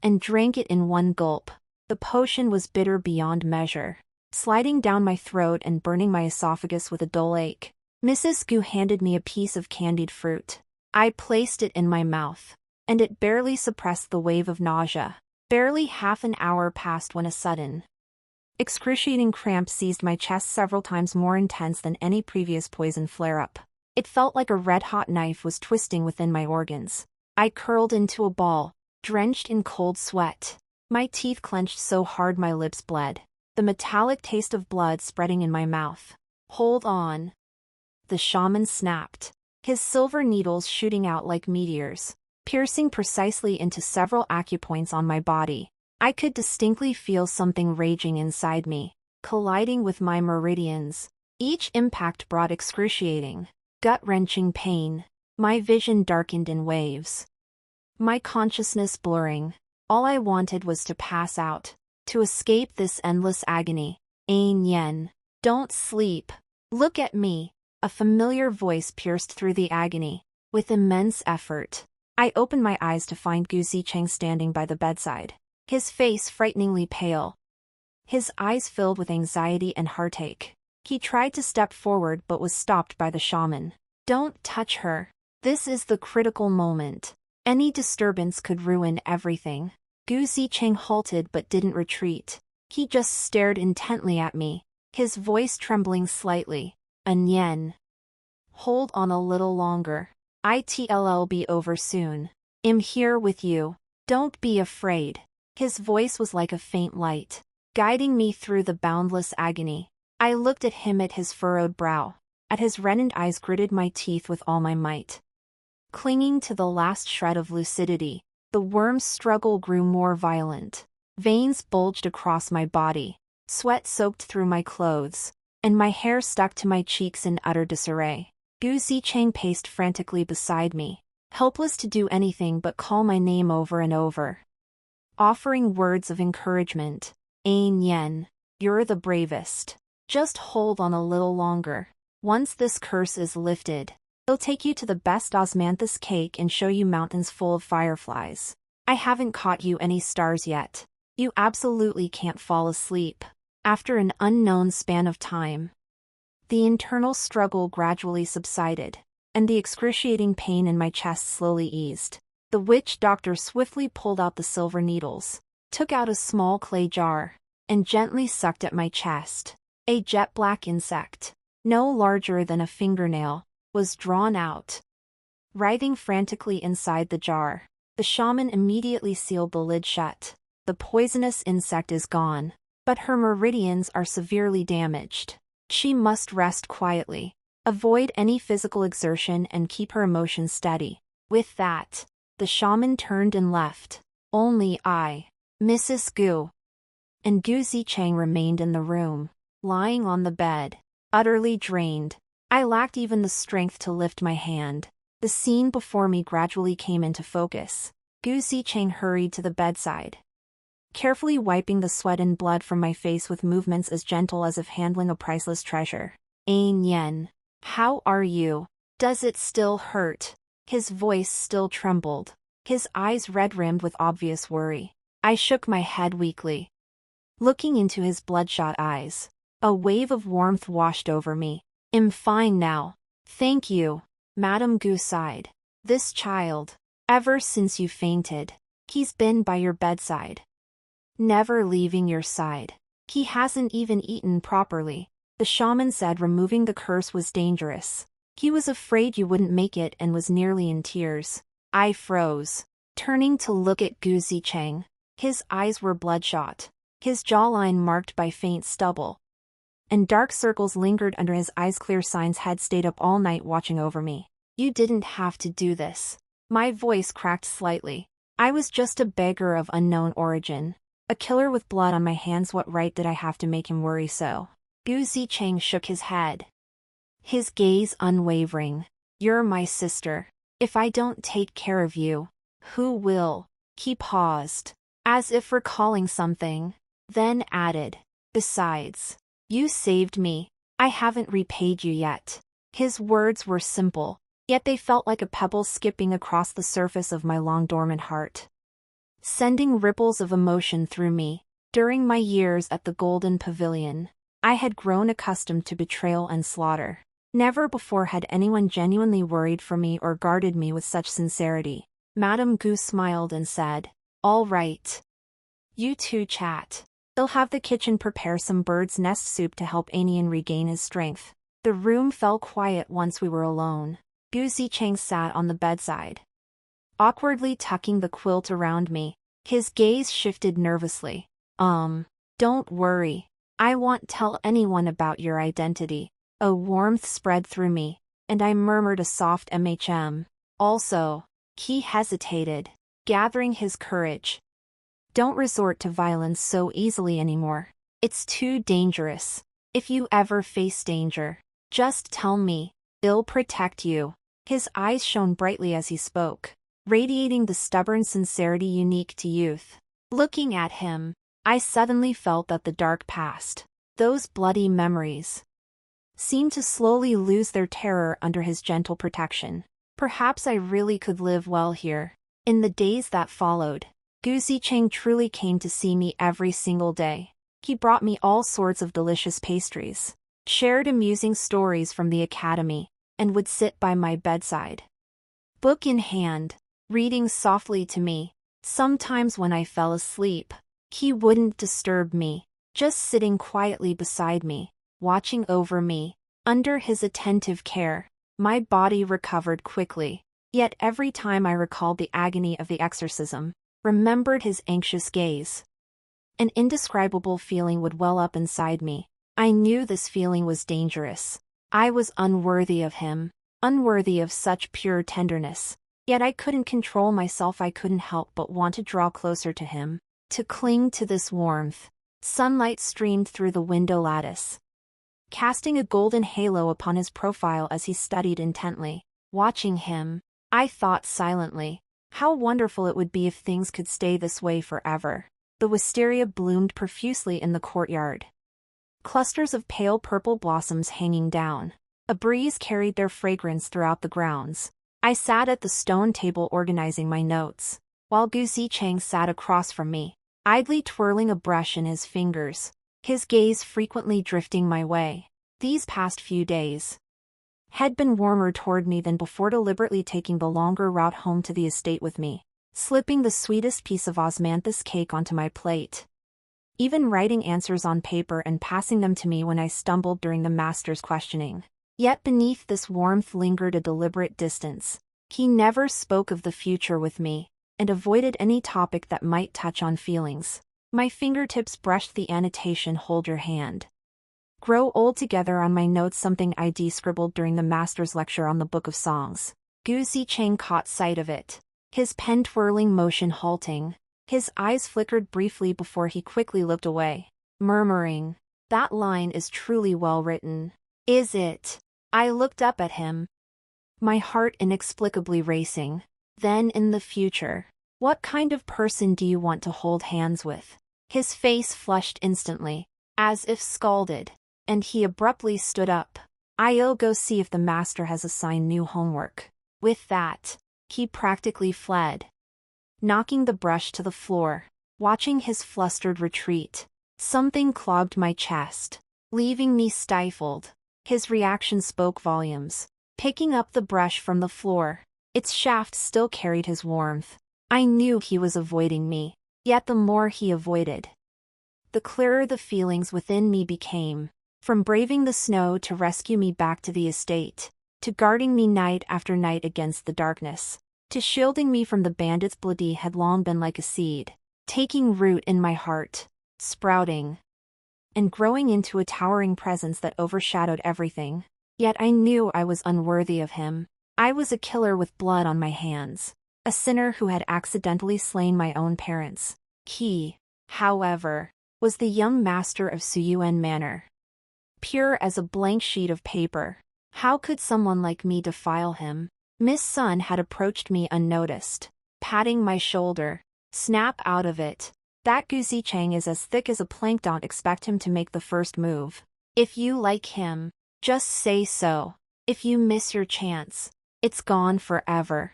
and drank it in one gulp. The potion was bitter beyond measure, sliding down my throat and burning my esophagus with a dull ache. Mrs. Gu handed me a piece of candied fruit. I placed it in my mouth, and it barely suppressed the wave of nausea. Barely half an hour passed when a sudden, excruciating cramp seized my chest, several times more intense than any previous poison flare-up. It felt like a red-hot knife was twisting within my organs. I curled into a ball, drenched in cold sweat. My teeth clenched so hard my lips bled, the metallic taste of blood spreading in my mouth. Hold on. The shaman snapped, his silver needles shooting out like meteors, piercing precisely into several acupoints on my body. I could distinctly feel something raging inside me, colliding with my meridians. Each impact brought excruciating, gut-wrenching pain. My vision darkened in waves, my consciousness blurring. All I wanted was to pass out, to escape this endless agony. Ain Yen, don't sleep. Look at me. A familiar voice pierced through the agony. With immense effort, I opened my eyes to find Gu Zicheng standing by the bedside, his face frighteningly pale, his eyes filled with anxiety and heartache. He tried to step forward but was stopped by the shaman. Don't touch her. This is the critical moment. Any disturbance could ruin everything. Gu Zicheng halted but didn't retreat. He just stared intently at me, his voice trembling slightly. An Yen. Hold on a little longer. It'll be over soon. I'm here with you. Don't be afraid. His voice was like a faint light, guiding me through the boundless agony. I looked at him, at his furrowed brow, at his reddened eyes, gritted my teeth with all my might. Clinging to the last shred of lucidity, the worm's struggle grew more violent. Veins bulged across my body, sweat soaked through my clothes, and my hair stuck to my cheeks in utter disarray. Gu Zicheng paced frantically beside me, helpless to do anything but call my name over and over, offering words of encouragement. Ain Yen, you're the bravest. Just hold on a little longer. Once this curse is lifted, they'll take you to the best osmanthus cake and show you mountains full of fireflies. I haven't caught you any stars yet. You absolutely can't fall asleep. After an unknown span of time, the internal struggle gradually subsided, and the excruciating pain in my chest slowly eased. The witch doctor swiftly pulled out the silver needles, took out a small clay jar, and gently sucked at my chest. A jet-black insect, no larger than a fingernail, was drawn out, writhing frantically inside the jar. The shaman immediately sealed the lid shut. The poisonous insect is gone, but her meridians are severely damaged. She must rest quietly, avoid any physical exertion, and keep her emotions steady. With that, the shaman turned and left. Only I, Mrs. Gu, and Gu Zicheng remained in the room, lying on the bed, utterly drained. I lacked even the strength to lift my hand. The scene before me gradually came into focus. Gu Zicheng hurried to the bedside, carefully wiping the sweat and blood from my face with movements as gentle as if handling a priceless treasure. Ain Yen, how are you? Does it still hurt? His voice still trembled. His eyes red-rimmed with obvious worry. I shook my head weakly. Looking into his bloodshot eyes, a wave of warmth washed over me. I'm fine now. Thank you. Madame Goose sighed. This child, ever since you fainted, he's been by your bedside. Never leaving your side. He hasn't even eaten properly. The shaman said removing the curse was dangerous. He was afraid you wouldn't make it and was nearly in tears. I froze, turning to look at Gu Zicheng. His eyes were bloodshot, his jawline marked by faint stubble, and dark circles lingered under his eyes. Clear signs had stayed up all night watching over me. You didn't have to do this. My voice cracked slightly. I was just a beggar of unknown origin. A killer with blood on my hands. What right did I have to make him worry so? Gu Zicheng shook his head, his gaze unwavering. You're my sister. If I don't take care of you, who will? He paused, as if recalling something, then added, besides, you saved me. I haven't repaid you yet. His words were simple, yet they felt like a pebble skipping across the surface of my long-dormant heart, sending ripples of emotion through me. During my years at the Golden Pavilion, I had grown accustomed to betrayal and slaughter. Never before had anyone genuinely worried for me or guarded me with such sincerity. Madame Goose smiled and said, all right. You two chat. They'll have the kitchen prepare some bird's nest soup to help Anian regain his strength. The room fell quiet once we were alone. Gu Zicheng sat on the bedside, awkwardly tucking the quilt around me. His gaze shifted nervously. Don't worry. I won't tell anyone about your identity. A warmth spread through me, and I murmured a soft Also, he hesitated, gathering his courage. Don't resort to violence so easily anymore. It's too dangerous. If you ever face danger, just tell me. I'll protect you. His eyes shone brightly as he spoke, radiating the stubborn sincerity unique to youth. Looking at him, I suddenly felt that the dark past, those bloody memories, seemed to slowly lose their terror under his gentle protection. Perhaps I really could live well here. In the days that followed, Gu Zicheng truly came to see me every single day. He brought me all sorts of delicious pastries, shared amusing stories from the academy, and would sit by my bedside, book in hand, reading softly to me. Sometimes when I fell asleep, he wouldn't disturb me, just sitting quietly beside me, watching over me. Under his attentive care, my body recovered quickly. Yet every time I recalled the agony of the exorcism, remembered his anxious gaze, an indescribable feeling would well up inside me. I knew this feeling was dangerous. I was unworthy of him, unworthy of such pure tenderness. Yet I couldn't control myself. I couldn't help but want to draw closer to him, to cling to this warmth. Sunlight streamed through the window lattice, casting a golden halo upon his profile as he studied intently. Watching him, I thought silently, how wonderful it would be if things could stay this way forever. The wisteria bloomed profusely in the courtyard, clusters of pale purple blossoms hanging down. A breeze carried their fragrance throughout the grounds. I sat at the stone table organizing my notes, while Gu Zicheng sat across from me, idly twirling a brush in his fingers, his gaze frequently drifting my way. These past few days had been warmer toward me than before, deliberately taking the longer route home to the estate with me, slipping the sweetest piece of osmanthus cake onto my plate, even writing answers on paper and passing them to me when I stumbled during the master's questioning. Yet beneath this warmth lingered a deliberate distance. He never spoke of the future with me, and avoided any topic that might touch on feelings. My fingertips brushed the annotation "Hold your hand. Grow old together" on my notes, something I'd scribbled during the master's lecture on the Book of Songs. Gu Zicheng caught sight of it, his pen twirling motion halting. His eyes flickered briefly before he quickly looked away, murmuring, "That line is truly well written, is it?" I looked up at him, my heart inexplicably racing. "Then in the future, what kind of person do you want to hold hands with?" His face flushed instantly, as if scalded, and he abruptly stood up. I'll go see if the master has assigned new homework. With that, he practically fled, knocking the brush to the floor. Watching his flustered retreat, something clogged my chest, leaving me stifled. His reaction spoke volumes. Picking up the brush from the floor, its shaft still carried his warmth. I knew he was avoiding me, yet the more he avoided, the clearer the feelings within me became. From braving the snow to rescue me back to the estate, to guarding me night after night against the darkness, to shielding me from the bandits' bloody had long been like a seed, taking root in my heart, sprouting, and growing into a towering presence that overshadowed everything. Yet I knew I was unworthy of him. I was a killer with blood on my hands, a sinner who had accidentally slain my own parents. He, however, was the young master of Suyuan Manor, pure as a blank sheet of paper. How could someone like me defile him? Miss Sun had approached me unnoticed, patting my shoulder. Snap out of it. That Guzi Chang is as thick as a plank. Don't expect him to make the first move. If you like him, just say so. If you miss your chance, it's gone forever.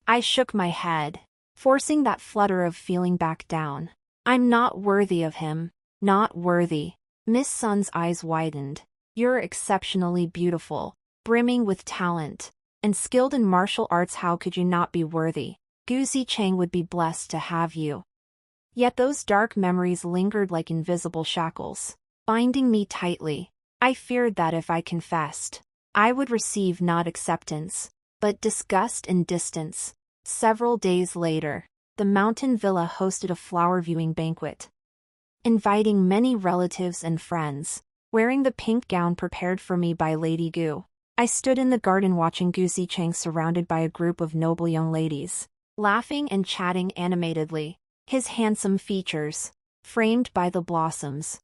I shook my head, forcing that flutter of feeling back down. I'm not worthy of him. Not worthy. Miss Sun's eyes widened. You're exceptionally beautiful, brimming with talent, and skilled in martial arts. How could you not be worthy? Guzi Chang would be blessed to have you. Yet those dark memories lingered like invisible shackles, binding me tightly. I feared that if I confessed, I would receive not acceptance, but disgust and distance. Several days later, the mountain villa hosted a flower viewing banquet, inviting many relatives and friends. Wearing the pink gown prepared for me by Lady Gu, I stood in the garden watching Guzi Chang surrounded by a group of noble young ladies, laughing and chatting animatedly. His handsome features, framed by the blossoms,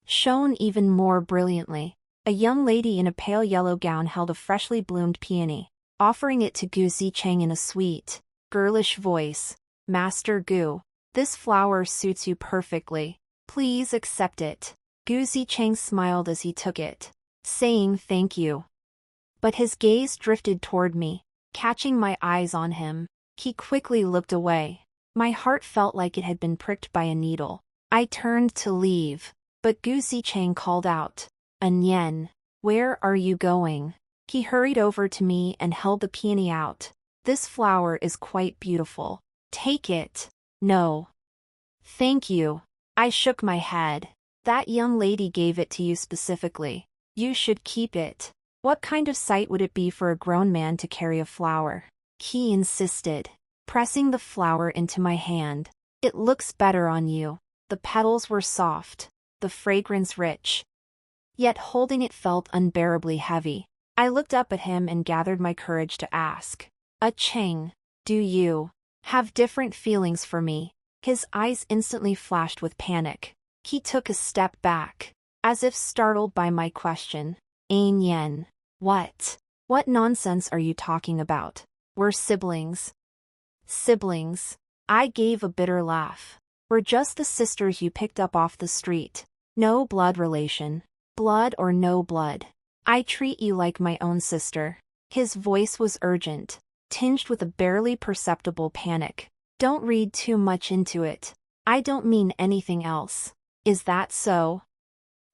shone even more brilliantly. A young lady in a pale yellow gown held a freshly bloomed peony, offering it to Guzi Chang in a sweet, girlish voice. Master Gu, this flower suits you perfectly. Please accept it. Guzi Chang smiled as he took it, saying thank you. But his gaze drifted toward me, catching my eyes on him. He quickly looked away. My heart felt like it had been pricked by a needle. I turned to leave, but Guzi Chang called out, Anyen, where are you going? He hurried over to me and held the peony out. This flower is quite beautiful. Take it. No. Thank you. I shook my head. That young lady gave it to you specifically. You should keep it. What kind of sight would it be for a grown man to carry a flower? He insisted, pressing the flower into my hand. It looks better on you. The petals were soft, the fragrance rich. Yet holding it felt unbearably heavy. I looked up at him and gathered my courage to ask, Chang, do you have different feelings for me? His eyes instantly flashed with panic. He took a step back, as if startled by my question. Yen, what? What nonsense are you talking about? We're siblings. Siblings. I gave a bitter laugh. We're just the sisters you picked up off the street. No blood relation. Blood or no blood. I treat you like my own sister. His voice was urgent, tinged with a barely perceptible panic. Don't read too much into it. I don't mean anything else. Is that so?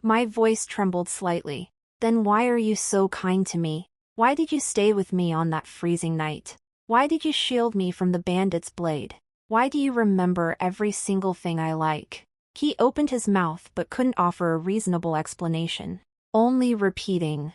My voice trembled slightly. Then why are you so kind to me? Why did you stay with me on that freezing night? Why did you shield me from the bandit's blade? Why do you remember every single thing I like? He opened his mouth but couldn't offer a reasonable explanation, only repeating,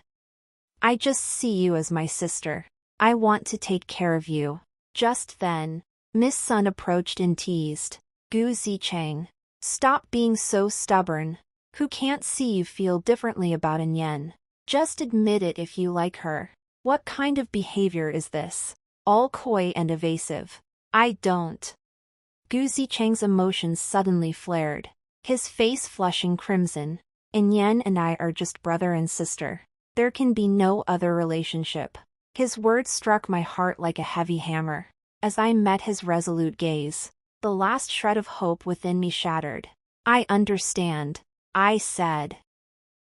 I just see you as my sister. I want to take care of you. Just then, Miss Sun approached and teased, Guzi Chang, stop being so stubborn. Who can't see you feel differently about Yen? Just admit it if you like her. What kind of behavior is this? All coy and evasive. I don't. Guzi Chang's emotions suddenly flared, his face flushing crimson. Yen and I are just brother and sister. There can be no other relationship. His words struck my heart like a heavy hammer. As I met his resolute gaze, the last shred of hope within me shattered. I understand, I said.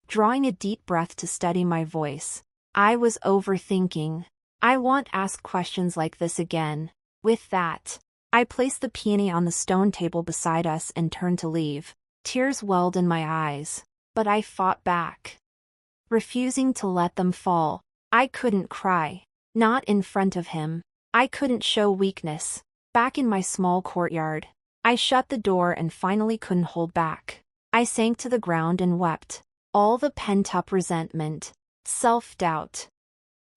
drawing a deep breath to steady my voice. I was overthinking. I won't ask questions like this again. With that, I placed the peony on the stone table beside us and turned to leave. Tears welled in my eyes, but I fought back, refusing to let them fall. I couldn't cry. Not in front of him. I couldn't show weakness. Back in my small courtyard, I shut the door and finally couldn't hold back. I sank to the ground and wept. All the pent-up resentment, self-doubt,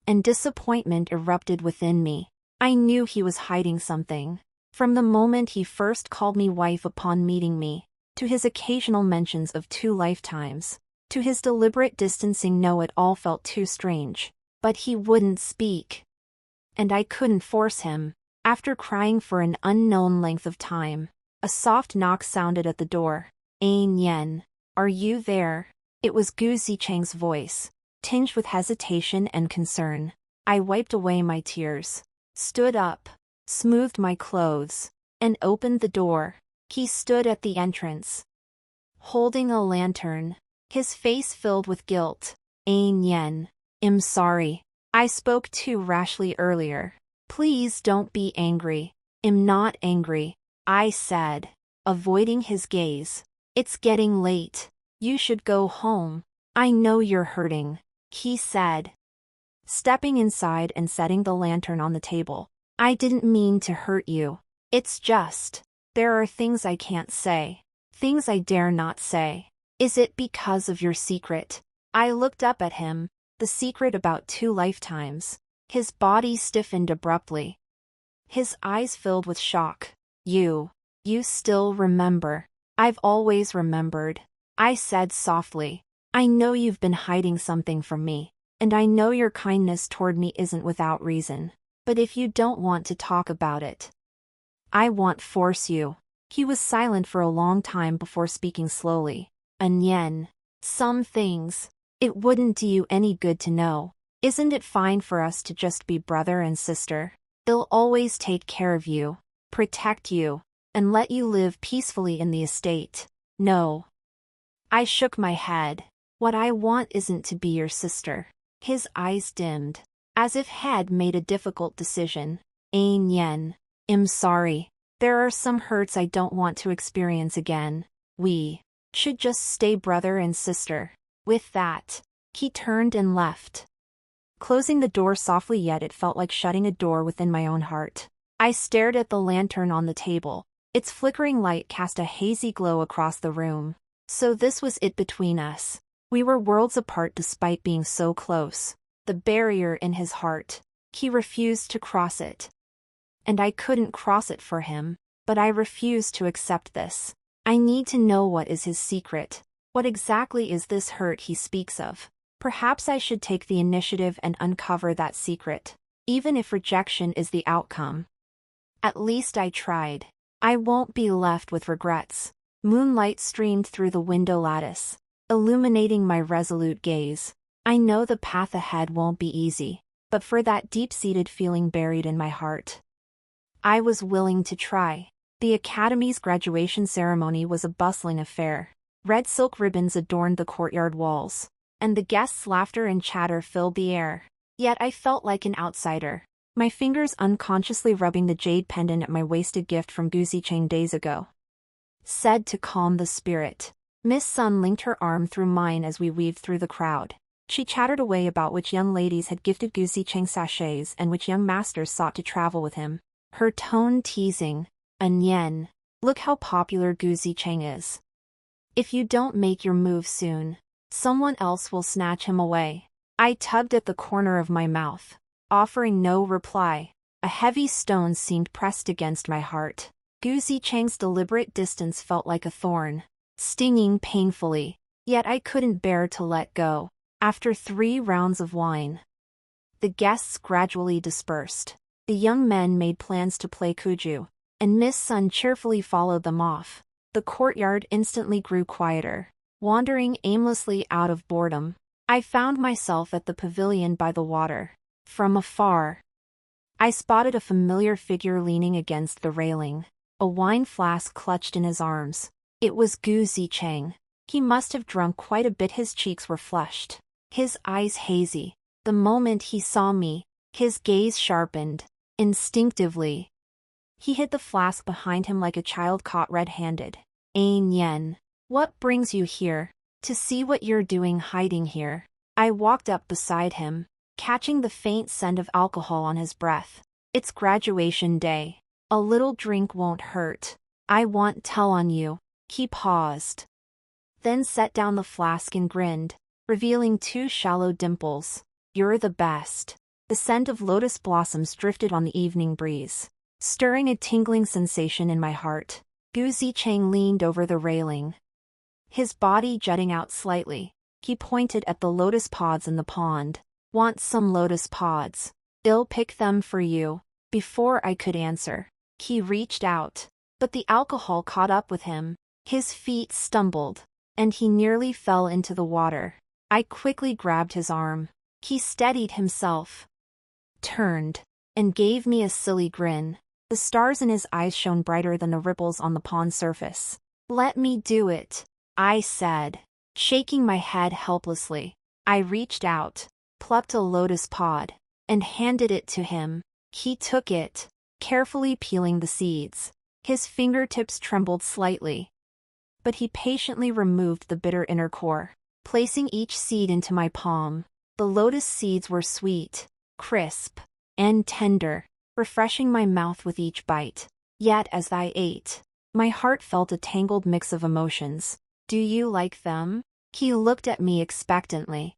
and disappointment erupted within me. I knew he was hiding something. From the moment he first called me wife upon meeting me, to his occasional mentions of 2 lifetimes, to his deliberate distancing, no, it all felt too strange. But he wouldn't speak. And I couldn't force him. After crying for an unknown length of time, a soft knock sounded at the door. "Ain Yen, are you there?" It was Gu Zicheng's voice, tinged with hesitation and concern. I wiped away my tears, stood up, smoothed my clothes, and opened the door. He stood at the entrance, holding a lantern, his face filled with guilt. "Ain Yen, I'm sorry. I spoke too rashly earlier. Please don't be angry." "I'm not angry," I said, avoiding his gaze. "It's getting late. You should go home." "I know you're hurting," he said, stepping inside and setting the lantern on the table. "I didn't mean to hurt you. It's just, there are things I can't say. Things I dare not say." "Is it because of your secret?" I looked up at him. The secret about 2 lifetimes. His body stiffened abruptly. His eyes filled with shock. You still remember." "I've always remembered," I said softly. "I know you've been hiding something from me, and I know your kindness toward me isn't without reason. But if you don't want to talk about it, I won't force you." He was silent for a long time before speaking slowly. "Yen, some things, it wouldn't do you any good to know. Isn't it fine for us to just be brother and sister? They'll always take care of you, protect you, and let you live peacefully in the estate." "No." I shook my head. "What I want isn't to be your sister." His eyes dimmed, as if he'd made a difficult decision. "Ain Yen, I'm sorry. There are some hurts I don't want to experience again. We should just stay brother and sister." With that, he turned and left, closing the door softly, yet it felt like shutting a door within my own heart. I stared at the lantern on the table. Its flickering light cast a hazy glow across the room. So this was it between us. We were worlds apart despite being so close. The barrier in his heart. He refused to cross it. And I couldn't cross it for him. But I refused to accept this. I need to know what is his secret. What exactly is this hurt he speaks of? Perhaps I should take the initiative and uncover that secret, even if rejection is the outcome. At least I tried. I won't be left with regrets. Moonlight streamed through the window lattice, illuminating my resolute gaze. I know the path ahead won't be easy, but for that deep-seated feeling buried in my heart, I was willing to try. The Academy's graduation ceremony was a bustling affair. Red silk ribbons adorned the courtyard walls, and the guests' laughter and chatter filled the air. Yet I felt like an outsider, my fingers unconsciously rubbing the jade pendant at my wasted gift from Gu Zicheng days ago. Said to calm the spirit. Miss Sun linked her arm through mine as we weaved through the crowd. She chattered away about which young ladies had gifted Gu Zicheng sachets and which young masters sought to travel with him. Her tone teasing. "Yen, look how popular Gu Zicheng is. If you don't make your move soon, someone else will snatch him away." I tugged at the corner of my mouth, offering no reply. A heavy stone seemed pressed against my heart. Gu Zicheng's deliberate distance felt like a thorn, stinging painfully, yet I couldn't bear to let go. After 3 rounds of wine, the guests gradually dispersed. The young men made plans to play kuju, and Miss Sun cheerfully followed them off. The courtyard instantly grew quieter. Wandering aimlessly out of boredom, I found myself at the pavilion by the water. From afar, I spotted a familiar figure leaning against the railing, a wine flask clutched in his arms. It was Gu Zicheng. He must have drunk quite a bit. His cheeks were flushed, his eyes hazy. The moment he saw me, his gaze sharpened. Instinctively, he hid the flask behind him like a child caught red-handed. Ain Yen, what brings you here? To see what you're doing hiding here. I walked up beside him, catching the faint scent of alcohol on his breath. It's graduation day. A little drink won't hurt. I won't tell on you. He paused, then set down the flask and grinned, revealing two shallow dimples. You're the best. The scent of lotus blossoms drifted on the evening breeze, stirring a tingling sensation in my heart. Gu Zicheng leaned over the railing, his body jutting out slightly. He pointed at the lotus pods in the pond. Want some lotus pods? I'll pick them for you. Before I could answer, he reached out, but the alcohol caught up with him. His feet stumbled, and he nearly fell into the water. I quickly grabbed his arm. He steadied himself, turned, and gave me a silly grin. The stars in his eyes shone brighter than the ripples on the pond surface. Let me do it, I said, shaking my head helplessly. I reached out, plucked a lotus pod, and handed it to him. He took it, carefully peeling the seeds. His fingertips trembled slightly, but he patiently removed the bitter inner core, placing each seed into my palm. The lotus seeds were sweet, crisp, and tender, refreshing my mouth with each bite. Yet as I ate, my heart felt a tangled mix of emotions. Do you like them? He looked at me expectantly,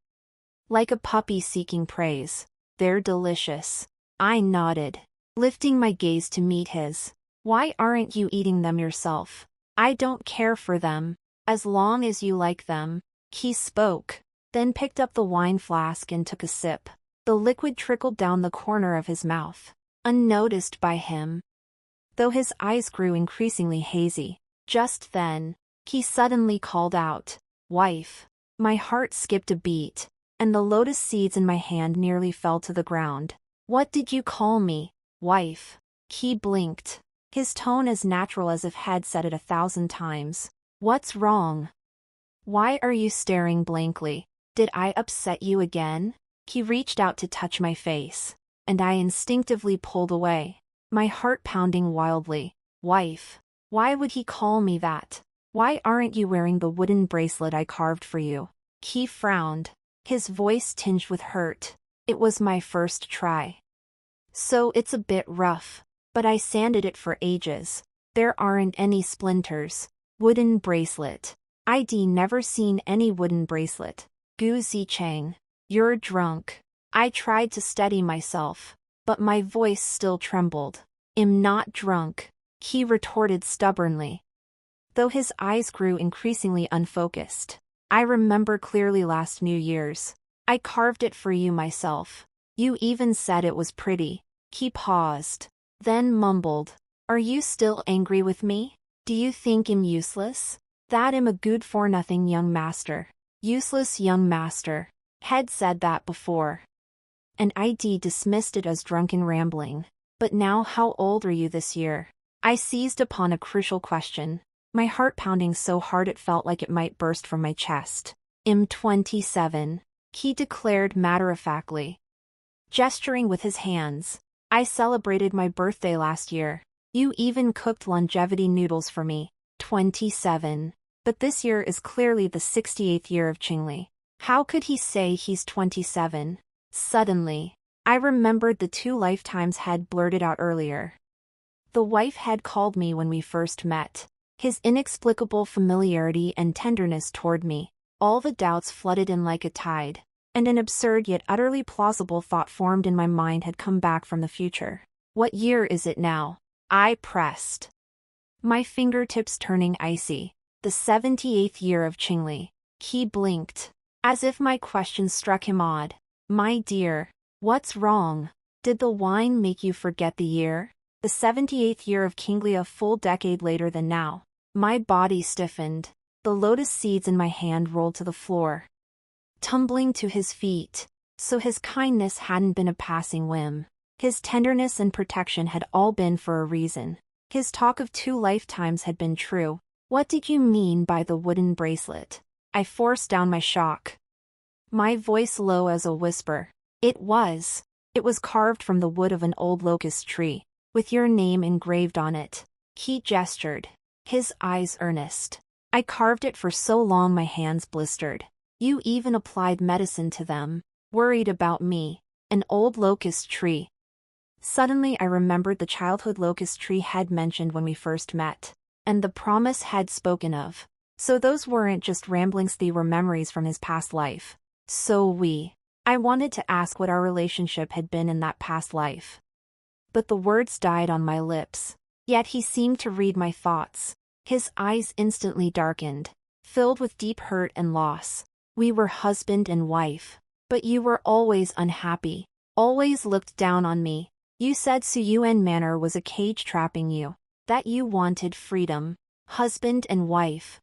like a puppy seeking praise. They're delicious. I nodded, lifting my gaze to meet his. Why aren't you eating them yourself? I don't care for them, as long as you like them. He spoke, then picked up the wine flask and took a sip. The liquid trickled down the corner of his mouth, unnoticed by him, though his eyes grew increasingly hazy. Just then, he suddenly called out, "Wife." My heart skipped a beat, and the lotus seeds in my hand nearly fell to the ground. What did you call me, wife? He blinked, his tone as natural as if he'd said it 1,000 times. What's wrong? Why are you staring blankly? Did I upset you again? He reached out to touch my face, and I instinctively pulled away, my heart pounding wildly. Wife. Why would he call me that? Why aren't you wearing the wooden bracelet I carved for you? He frowned, his voice tinged with hurt. It was my first try, so it's a bit rough, but I sanded it for ages. There aren't any splinters. Wooden bracelet. I'd never seen any wooden bracelet. Gu Zicheng. You're drunk. I tried to steady myself, but my voice still trembled. I'm not drunk, he retorted stubbornly, though his eyes grew increasingly unfocused. I remember clearly last New Year's. I carved it for you myself. You even said it was pretty. He paused, then mumbled. Are you still angry with me? Do you think I'm useless? That I'm a good-for-nothing young master. Useless young master. Had said that before, and I'd dismissed it as drunken rambling. But now how old are you this year? I seized upon a crucial question, my heart pounding so hard it felt like it might burst from my chest. I'm 27, he declared matter-of-factly, gesturing with his hands. I celebrated my birthday last year. You even cooked longevity noodles for me. 27. But this year is clearly the 68th year of Qingli. How could he say he's 27? Suddenly, I remembered the 2 lifetimes had blurted out earlier. The wife had called me when we first met. His inexplicable familiarity and tenderness toward me. All the doubts flooded in like a tide, and an absurd yet utterly plausible thought formed in my mind had come back from the future. What year is it now? I pressed, my fingertips turning icy. The 78th year of Qingli. He blinked, as if my question struck him odd. My dear, what's wrong? Did the wine make you forget the year? The 78th year of Qingli, a full decade later than now. My body stiffened. The lotus seeds in my hand rolled to the floor, tumbling to his feet. So his kindness hadn't been a passing whim. His tenderness and protection had all been for a reason. His talk of 2 lifetimes had been true. What did you mean by the wooden bracelet? I forced down my shock, my voice low as a whisper. It was carved from the wood of an old locust tree, with your name engraved on it. He gestured, his eyes earnest. I carved it for so long my hands blistered. You even applied medicine to them, worried about me. An old locust tree. Suddenly I remembered the childhood locust tree had mentioned when we first met, and the promise had spoken of. So those weren't just ramblings, they were memories from his past life. I wanted to ask what our relationship had been in that past life. But the words died on my lips. Yet he seemed to read my thoughts. His eyes instantly darkened, filled with deep hurt and loss. We were husband and wife. But you were always unhappy, always looked down on me. You said Suyuan Manor was a cage trapping you, that you wanted freedom, husband and wife.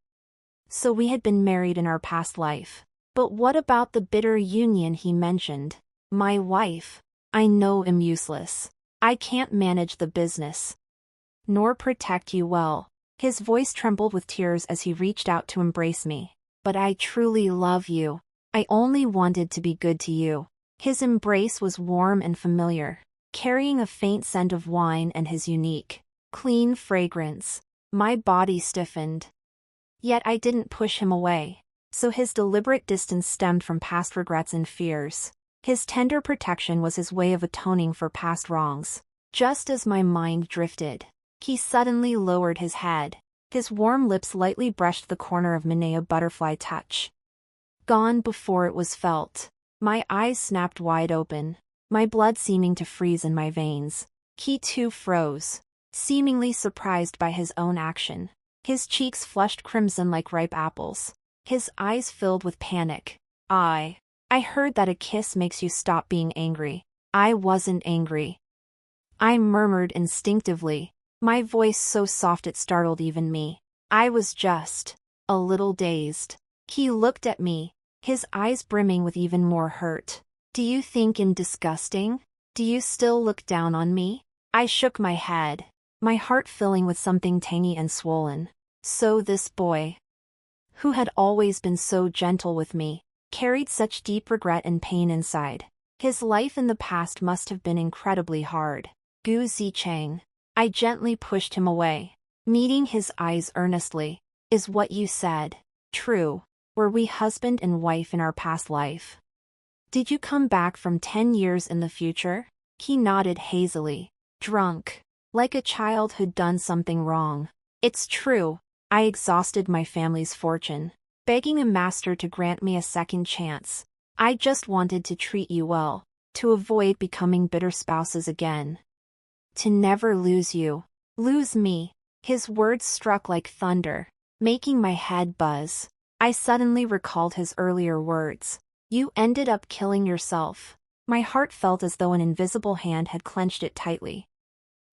So we had been married in our past life. But what about the bitter union he mentioned? My wife. I know am useless. I can't manage the business, nor protect you well. His voice trembled with tears as he reached out to embrace me. But I truly love you. I only wanted to be good to you. His embrace was warm and familiar, carrying a faint scent of wine and his unique, clean fragrance. My body stiffened. Yet I didn't push him away. So his deliberate distance stemmed from past regrets and fears. His tender protection was his way of atoning for past wrongs. Just as my mind drifted, he suddenly lowered his head. His warm lips lightly brushed the corner of mine, a butterfly touch. Gone before it was felt. My eyes snapped wide open, my blood seeming to freeze in my veins. He too froze, seemingly surprised by his own action. His cheeks flushed crimson like ripe apples. His eyes filled with panic. I heard that a kiss makes you stop being angry. I wasn't angry, I murmured instinctively, my voice so soft it startled even me. I was just a little dazed. He looked at me, his eyes brimming with even more hurt. Do you think I'm disgusting? Do you still look down on me? I shook my head, my heart filling with something tangy and swollen. So this boy, who had always been so gentle with me, carried such deep regret and pain inside. His life in the past must have been incredibly hard. Gu Zicheng. I gently pushed him away, meeting his eyes earnestly. Is what you said true? Were we husband and wife in our past life? Did you come back from 10 years in the future? He nodded hazily, drunk, like a child who'd done something wrong. It's true. I exhausted my family's fortune, begging a master to grant me a second chance. I just wanted to treat you well, to avoid becoming bitter spouses again. To never lose you. Lose me. His words struck like thunder, making my head buzz. I suddenly recalled his earlier words. You ended up killing yourself. My heart felt as though an invisible hand had clenched it tightly,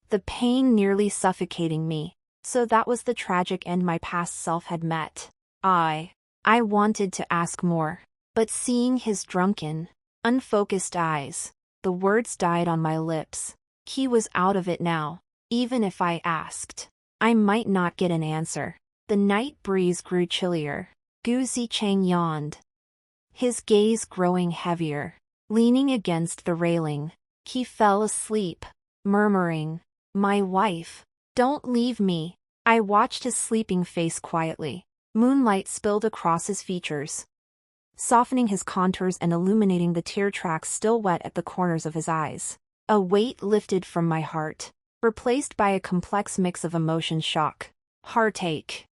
the pain nearly suffocating me. So that was the tragic end my past self had met. I wanted to ask more, but seeing his drunken, unfocused eyes, the words died on my lips. He was out of it now. Even if I asked, I might not get an answer. The night breeze grew chillier. Gu Zicheng yawned, his gaze growing heavier. Leaning against the railing, he fell asleep, murmuring, "My wife. Don't leave me." I watched his sleeping face quietly. Moonlight spilled across his features, softening his contours and illuminating the tear tracks still wet at the corners of his eyes. A weight lifted from my heart, replaced by a complex mix of emotion: shock, heartache,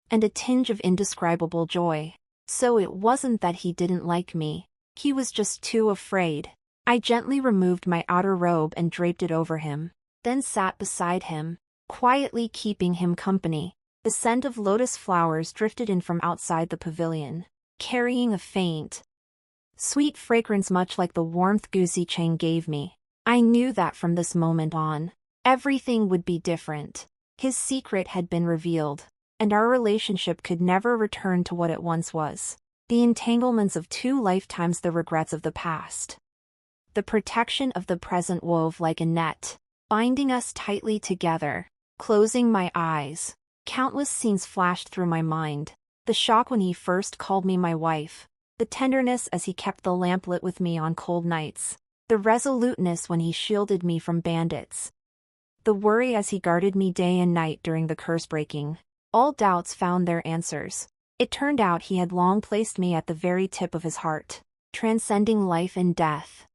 and a tinge of indescribable joy. So it wasn't that he didn't like me. He was just too afraid. I gently removed my outer robe and draped it over him, then sat beside him, quietly keeping him company. The scent of lotus flowers drifted in from outside the pavilion, carrying a faint, sweet fragrance much like the warmth Gu Zicheng gave me. I knew that from this moment on, everything would be different. His secret had been revealed, and our relationship could never return to what it once was. The entanglements of 2 lifetimes, the regrets of the past, the protection of the present wove like a net, binding us tightly together. Closing my eyes, Countless scenes flashed through my mind. The shock when he first called me my wife. The tenderness as he kept the lamp lit with me on cold nights. The resoluteness when he shielded me from bandits. The worry as he guarded me day and night during the curse breaking. All doubts found their answers. It turned out he had long placed me at the very tip of his heart. Transcending life and death.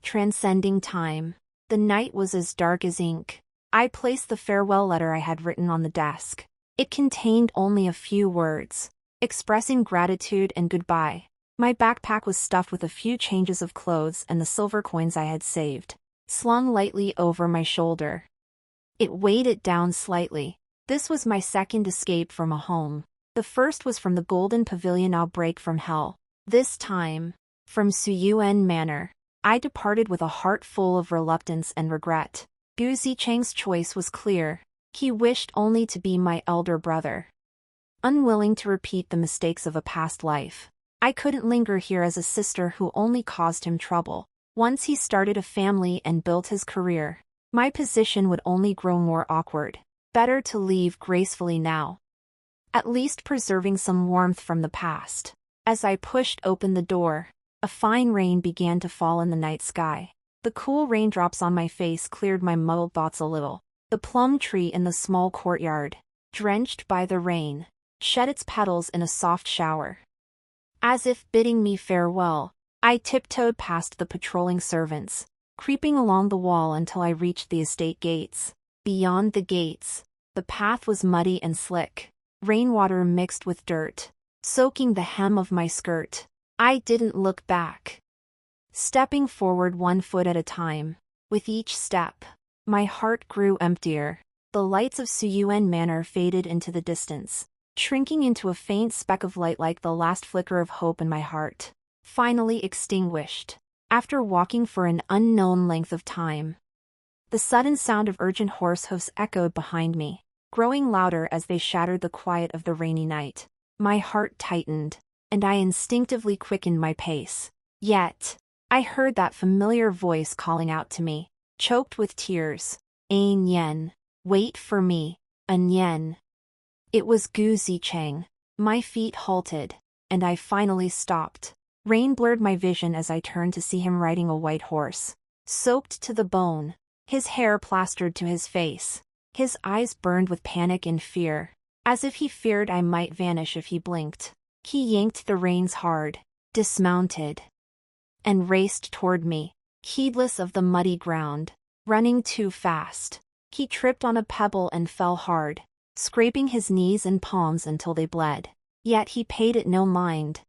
Transcending time. The night was as dark as ink. I placed the farewell letter I had written on the desk. It contained only a few words, expressing gratitude and goodbye. My backpack was stuffed with a few changes of clothes and the silver coins I had saved, slung lightly over my shoulder. It weighed it down slightly. This was my second escape from a home. The first was from the Golden Pavilion outbreak from hell. This time, from Suyuan Manor. I departed with a heart full of reluctance and regret. Gu Zicheng's choice was clear. He wished only to be my elder brother. Unwilling to repeat the mistakes of a past life, I couldn't linger here as a sister who only caused him trouble. Once he started a family and built his career, my position would only grow more awkward. Better to leave gracefully now. At least preserving some warmth from the past. As I pushed open the door, a fine rain began to fall in the night sky. The cool raindrops on my face cleared my muddled thoughts a little. The plum tree in the small courtyard, drenched by the rain, shed its petals in a soft shower. As if bidding me farewell, I tiptoed past the patrolling servants, creeping along the wall until I reached the estate gates. Beyond the gates, the path was muddy and slick, rainwater mixed with dirt, soaking the hem of my skirt. I didn't look back. Stepping forward 1 foot at a time, with each step, my heart grew emptier. The lights of Suyuan Manor faded into the distance, shrinking into a faint speck of light like the last flicker of hope in my heart. Finally extinguished. After walking for an unknown length of time, the sudden sound of urgent horse hoofs echoed behind me, growing louder as they shattered the quiet of the rainy night. My heart tightened, and I instinctively quickened my pace. Yet, I heard that familiar voice calling out to me, choked with tears. "Ain Yen, wait for me, An Yen." It was Gu Zicheng. My feet halted, and I finally stopped. Rain blurred my vision as I turned to see him riding a white horse, soaked to the bone, his hair plastered to his face. His eyes burned with panic and fear, as if he feared I might vanish if he blinked. He yanked the reins hard, dismounted, and raced toward me, heedless of the muddy ground, running too fast. He tripped on a pebble and fell hard, scraping his knees and palms until they bled. Yet he paid it no mind.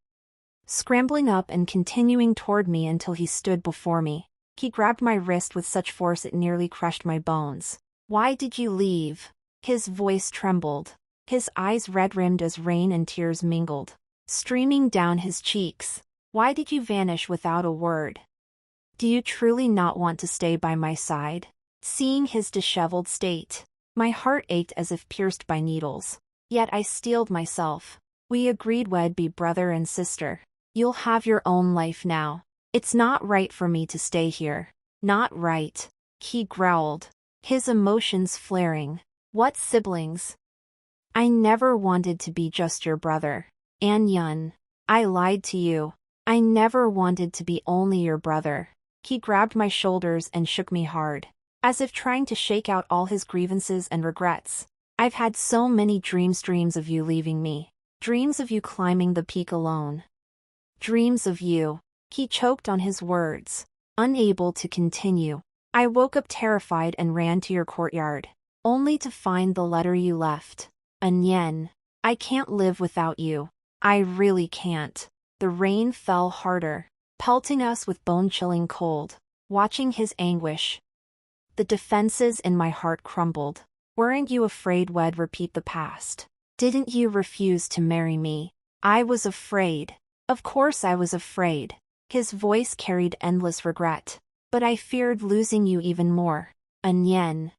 Scrambling up and continuing toward me until he stood before me, he grabbed my wrist with such force it nearly crushed my bones. "Why did you leave?" His voice trembled, his eyes red-rimmed as rain and tears mingled, streaming down his cheeks. "Why did you vanish without a word? Do you truly not want to stay by my side?" Seeing his disheveled state, my heart ached as if pierced by needles. Yet I steeled myself. "We agreed we'd be brother and sister. You'll have your own life now. It's not right for me to stay here." "Not right," he growled, his emotions flaring. "What siblings? I never wanted to be just your brother. An Yun, I lied to you. I never wanted to be only your brother." He grabbed my shoulders and shook me hard, as if trying to shake out all his grievances and regrets. "I've had so many dreams of you leaving me. Dreams of you climbing the peak alone. Dreams of you." He choked on his words, unable to continue. "I woke up terrified and ran to your courtyard, only to find the letter you left. An Yen, I can't live without you. I really can't." The rain fell harder, pelting us with bone-chilling cold. Watching his anguish, the defenses in my heart crumbled. "Weren't you afraid we'd repeat the past? Didn't you refuse to marry me?" "I was afraid. Of course I was afraid." His voice carried endless regret. "But I feared losing you even more. An Yen."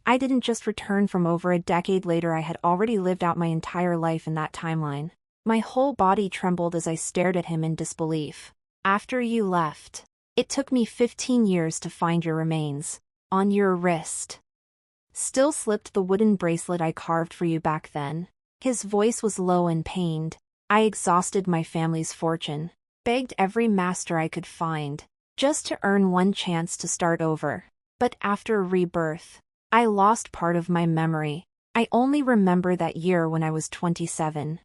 I didn't just return from over a decade later. I had already lived out my entire life in that timeline. My whole body trembled as I stared at him in disbelief. "After you left, it took me 15 years to find your remains. On your wrist. Still slipped the wooden bracelet I carved for you back then. His voice was low and pained. I exhausted my family's fortune, begged every master I could find, just to earn one chance to start over. But after rebirth, I lost part of my memory. I only remember that year when I was 27.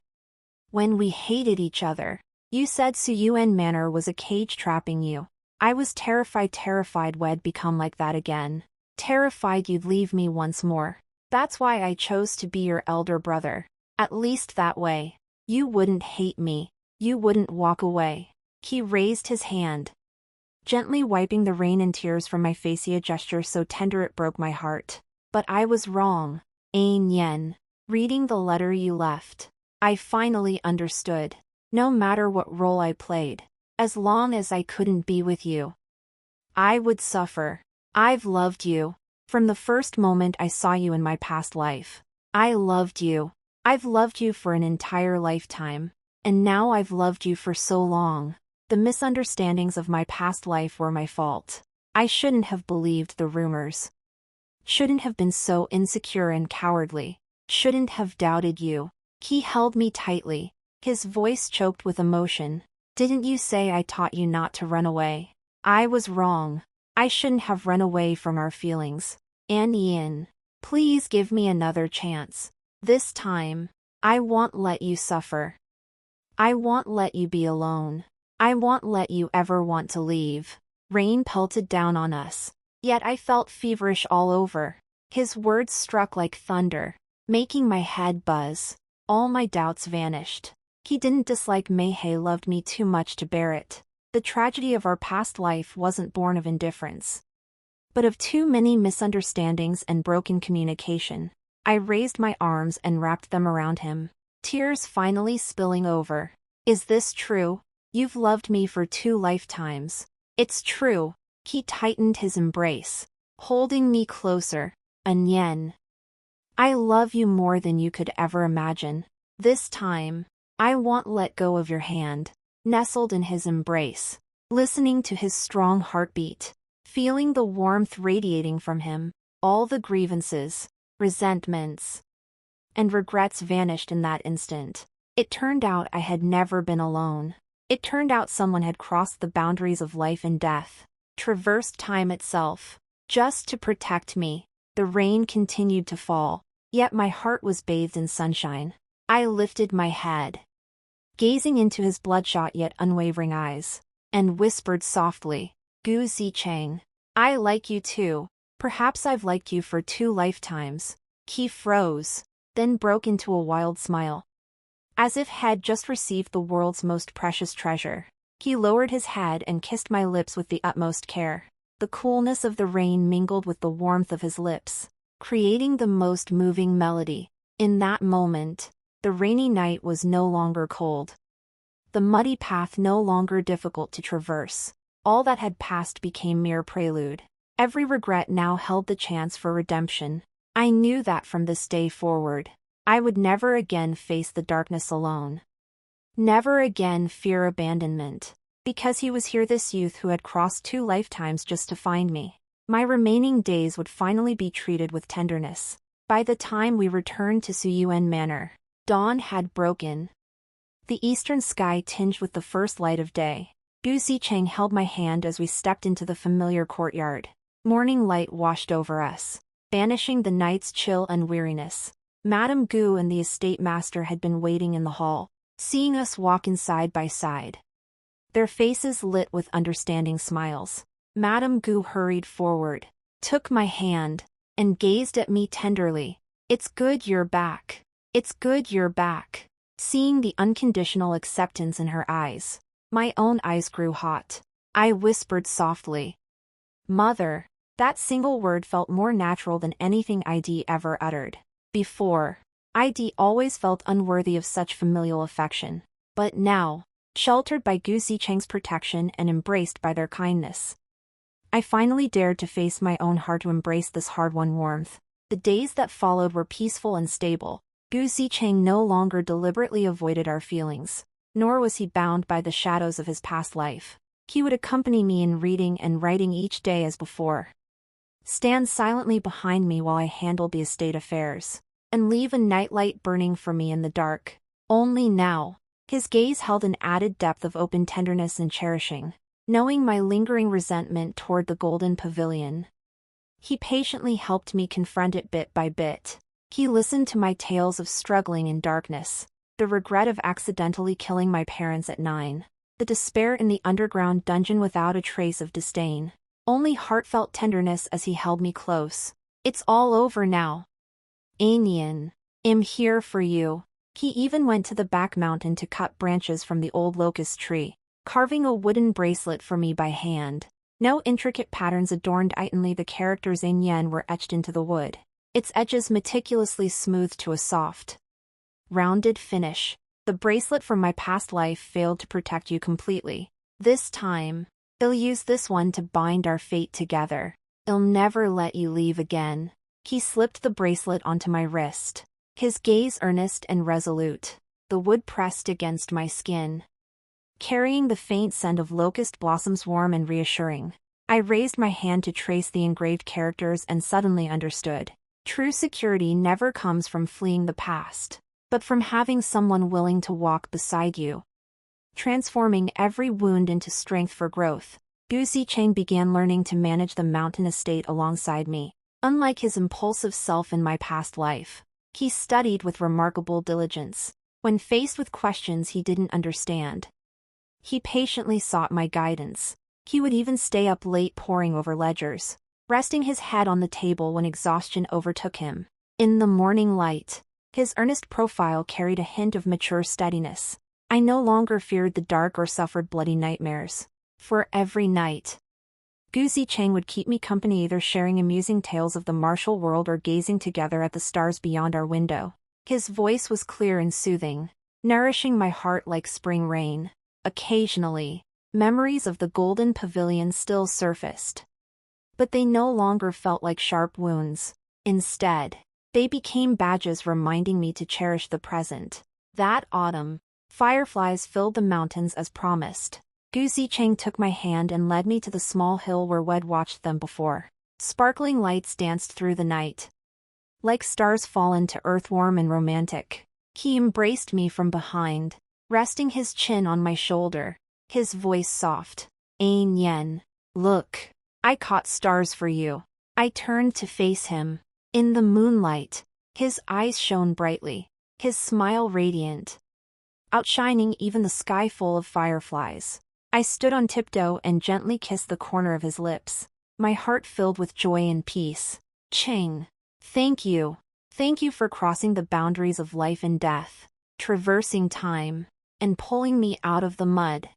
When we hated each other, you said Suyuan Manor was a cage trapping you. I was terrified we'd become like that again. Terrified you'd leave me once more. That's why I chose to be your elder brother. At least that way, you wouldn't hate me. You wouldn't walk away. He raised his hand, gently wiping the rain and tears from my face, a gesture so tender it broke my heart. But I was wrong. Ain Yen. Reading the letter you left, I finally understood. No matter what role I played, as long as I couldn't be with you, I would suffer. I've loved you. From the first moment I saw you in my past life, I loved you. I've loved you for an entire lifetime. And now I've loved you for so long. The misunderstandings of my past life were my fault. I shouldn't have believed the rumors. Shouldn't have been so insecure and cowardly. Shouldn't have doubted you. He held me tightly, his voice choked with emotion. Didn't you say I taught you not to run away? I was wrong. I shouldn't have run away from our feelings. And Ian, please give me another chance. This time, I won't let you suffer. I won't let you be alone. I won't let you ever want to leave. Rain pelted down on us, yet I felt feverish all over. His words struck like thunder, making my head buzz. All my doubts vanished. He didn't dislike me, he loved me too much to bear it. The tragedy of our past life wasn't born of indifference, but of too many misunderstandings and broken communication. I raised my arms and wrapped them around him, tears finally spilling over. Is this true? You've loved me for 2 lifetimes. It's true. He tightened his embrace, holding me closer. Anyen, I love you more than you could ever imagine. This time, I won't let go of your hand. Nestled in his embrace, listening to his strong heartbeat, feeling the warmth radiating from him, all the grievances, resentments, and regrets vanished in that instant. It turned out I had never been alone. It turned out someone had crossed the boundaries of life and death, traversed time itself, just to protect me. The rain continued to fall, yet my heart was bathed in sunshine. I lifted my head, gazing into his bloodshot yet unwavering eyes, and whispered softly, Gu Zicheng, I like you too. Perhaps I've liked you for 2 lifetimes. He froze, then broke into a wild smile, as if had just received the world's most precious treasure. He lowered his head and kissed my lips with the utmost care. The coolness of the rain mingled with the warmth of his lips, creating the most moving melody. In that moment, the rainy night was no longer cold. The muddy path no longer difficult to traverse. All that had passed became mere prelude. Every regret now held the chance for redemption. I knew that from this day forward, I would never again face the darkness alone. Never again fear abandonment. Because he was here, this youth who had crossed 2 lifetimes just to find me. My remaining days would finally be treated with tenderness. By the time we returned to Suyuan Manor, dawn had broken, the eastern sky tinged with the first light of day. Gu Zicheng held my hand as we stepped into the familiar courtyard. Morning light washed over us, banishing the night's chill and weariness. Madame Gu and the estate master had been waiting in the hall, seeing us walk in side by side, their faces lit with understanding smiles. Madame Gu hurried forward, took my hand, and gazed at me tenderly. It's good you're back. It's good you're back. Seeing the unconditional acceptance in her eyes, my own eyes grew hot. I whispered softly, Mother. That single word felt more natural than anything I'd ever uttered before. I'd always felt unworthy of such familial affection. But now, sheltered by Gu Zicheng's protection and embraced by their kindness, I finally dared to face my own heart, to embrace this hard-won warmth. The days that followed were peaceful and stable. Gu Zicheng no longer deliberately avoided our feelings, nor was he bound by the shadows of his past life. He would accompany me in reading and writing each day as before. stand silently behind me while I handle the estate affairs, and leave a nightlight burning for me in the dark. Only now. His gaze held an added depth of open tenderness and cherishing, knowing my lingering resentment toward the golden pavilion. He patiently helped me confront it bit by bit. He listened to my tales of struggling in darkness, the regret of accidentally killing my parents at 9, the despair in the underground dungeon without a trace of disdain. Only heartfelt tenderness as he held me close. It's all over now. Anian, I'm here for you. He even went to the back mountain to cut branches from the old locust tree, carving a wooden bracelet for me by hand. No intricate patterns adorned only the characters Anian were etched into the wood, its edges meticulously smoothed to a soft, rounded finish. The bracelet from my past life failed to protect you completely. This time, I'll use this one to bind our fate together. I'll never let you leave again. He slipped the bracelet onto my wrist, his gaze earnest and resolute. The wood pressed against my skin, carrying the faint scent of locust blossoms, warm and reassuring. I raised my hand to trace the engraved characters and suddenly understood. True security never comes from fleeing the past, but from having someone willing to walk beside you, transforming every wound into strength for growth. Gu Zicheng began learning to manage the mountain estate alongside me. Unlike his impulsive self in my past life, he studied with remarkable diligence. When faced with questions he didn't understand, he patiently sought my guidance. He would even stay up late poring over ledgers, resting his head on the table when exhaustion overtook him. In the morning light, his earnest profile carried a hint of mature steadiness. I no longer feared the dark or suffered bloody nightmares. For every night, Gu Zicheng would keep me company, either sharing amusing tales of the martial world or gazing together at the stars beyond our window. His voice was clear and soothing, nourishing my heart like spring rain. Occasionally, memories of the golden pavilion still surfaced, but they no longer felt like sharp wounds. Instead, they became badges reminding me to cherish the present. That autumn, fireflies filled the mountains as promised. Gu Zicheng took my hand and led me to the small hill where we'd watched them before. Sparkling lights danced through the night, like stars fallen to earth, warm and romantic. He embraced me from behind, resting his chin on my shoulder, his voice soft. Ain Yen, look, I caught stars for you. I turned to face him. In the moonlight, his eyes shone brightly, his smile radiant, outshining even the sky full of fireflies. I stood on tiptoe and gently kissed the corner of his lips, my heart filled with joy and peace. Cheng, thank you. Thank you for crossing the boundaries of life and death, traversing time, and pulling me out of the mud.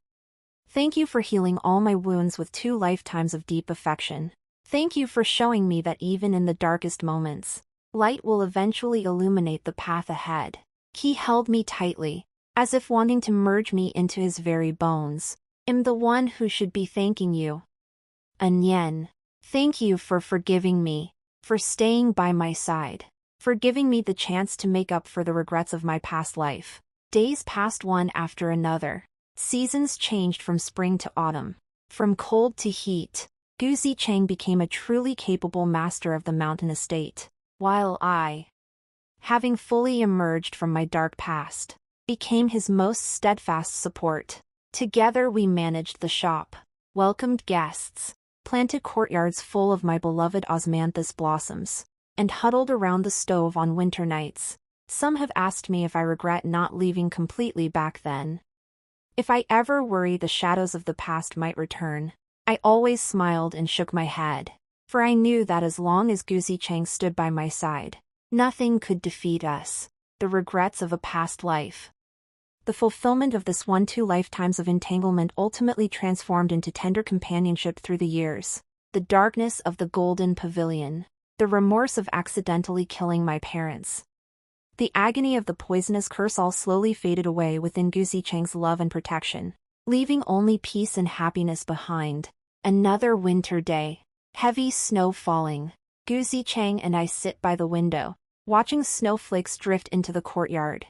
Thank you for healing all my wounds with 2 lifetimes of deep affection. Thank you for showing me that even in the darkest moments, light will eventually illuminate the path ahead. He held me tightly, as if wanting to merge me into his very bones. I'm the one who should be thanking you. Anyen, thank you for forgiving me, for staying by my side, for giving me the chance to make up for the regrets of my past life. Days passed one after another. Seasons changed from spring to autumn, from cold to heat. Gu Zicheng became a truly capable master of the mountain estate, while I, having fully emerged from my dark past, became his most steadfast support. Together we managed the shop, welcomed guests, planted courtyards full of my beloved osmanthus blossoms, and huddled around the stove on winter nights. Some have asked me if I regret not leaving completely back then. If I ever worry the shadows of the past might return, I always smiled and shook my head, for I knew that as long as Gu Zicheng stood by my side, nothing could defeat us. The regrets of a past life, the fulfillment of this 2 lifetimes of entanglement ultimately transformed into tender companionship through the years. The darkness of the golden pavilion, the remorse of accidentally killing my parents, the agony of the poisonous curse all slowly faded away within Gu Zicheng's love and protection, leaving only peace and happiness behind. Another winter day. Heavy snow falling. Gu Zicheng and I sit by the window, watching snowflakes drift into the courtyard.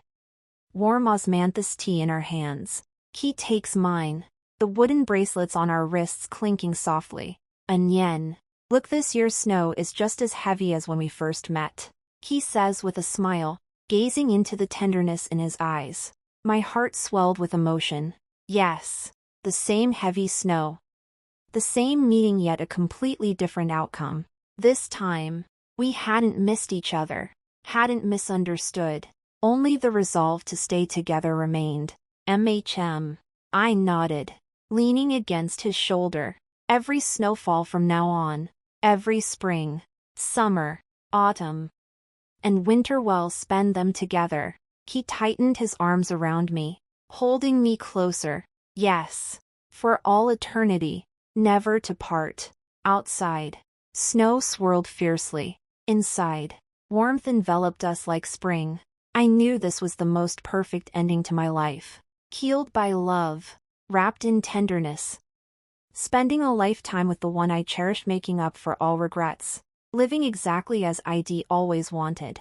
Warm osmanthus tea in our hands. He takes mine, the wooden bracelets on our wrists clinking softly. Anyen, Look, this year's snow is just as heavy as when we first met, he says with a smile, gazing into the tenderness in his eyes. My heart swelled with emotion. Yes, the same heavy snow. The same meeting, yet a completely different outcome. This time, we hadn't missed each other, hadn't misunderstood. Only the resolve to stay together remained. I nodded, leaning against his shoulder. Every snowfall from now on, every spring, summer, autumn, and winter, we'll spend them together. He tightened his arms around me, holding me closer. Yes, for all eternity, never to part. Outside, snow swirled fiercely. Inside, warmth enveloped us like spring. I knew this was the most perfect ending to my life. Healed by love, wrapped in tenderness. Spending a lifetime with the one I cherished, making up for all regrets. Living exactly as I'd always wanted.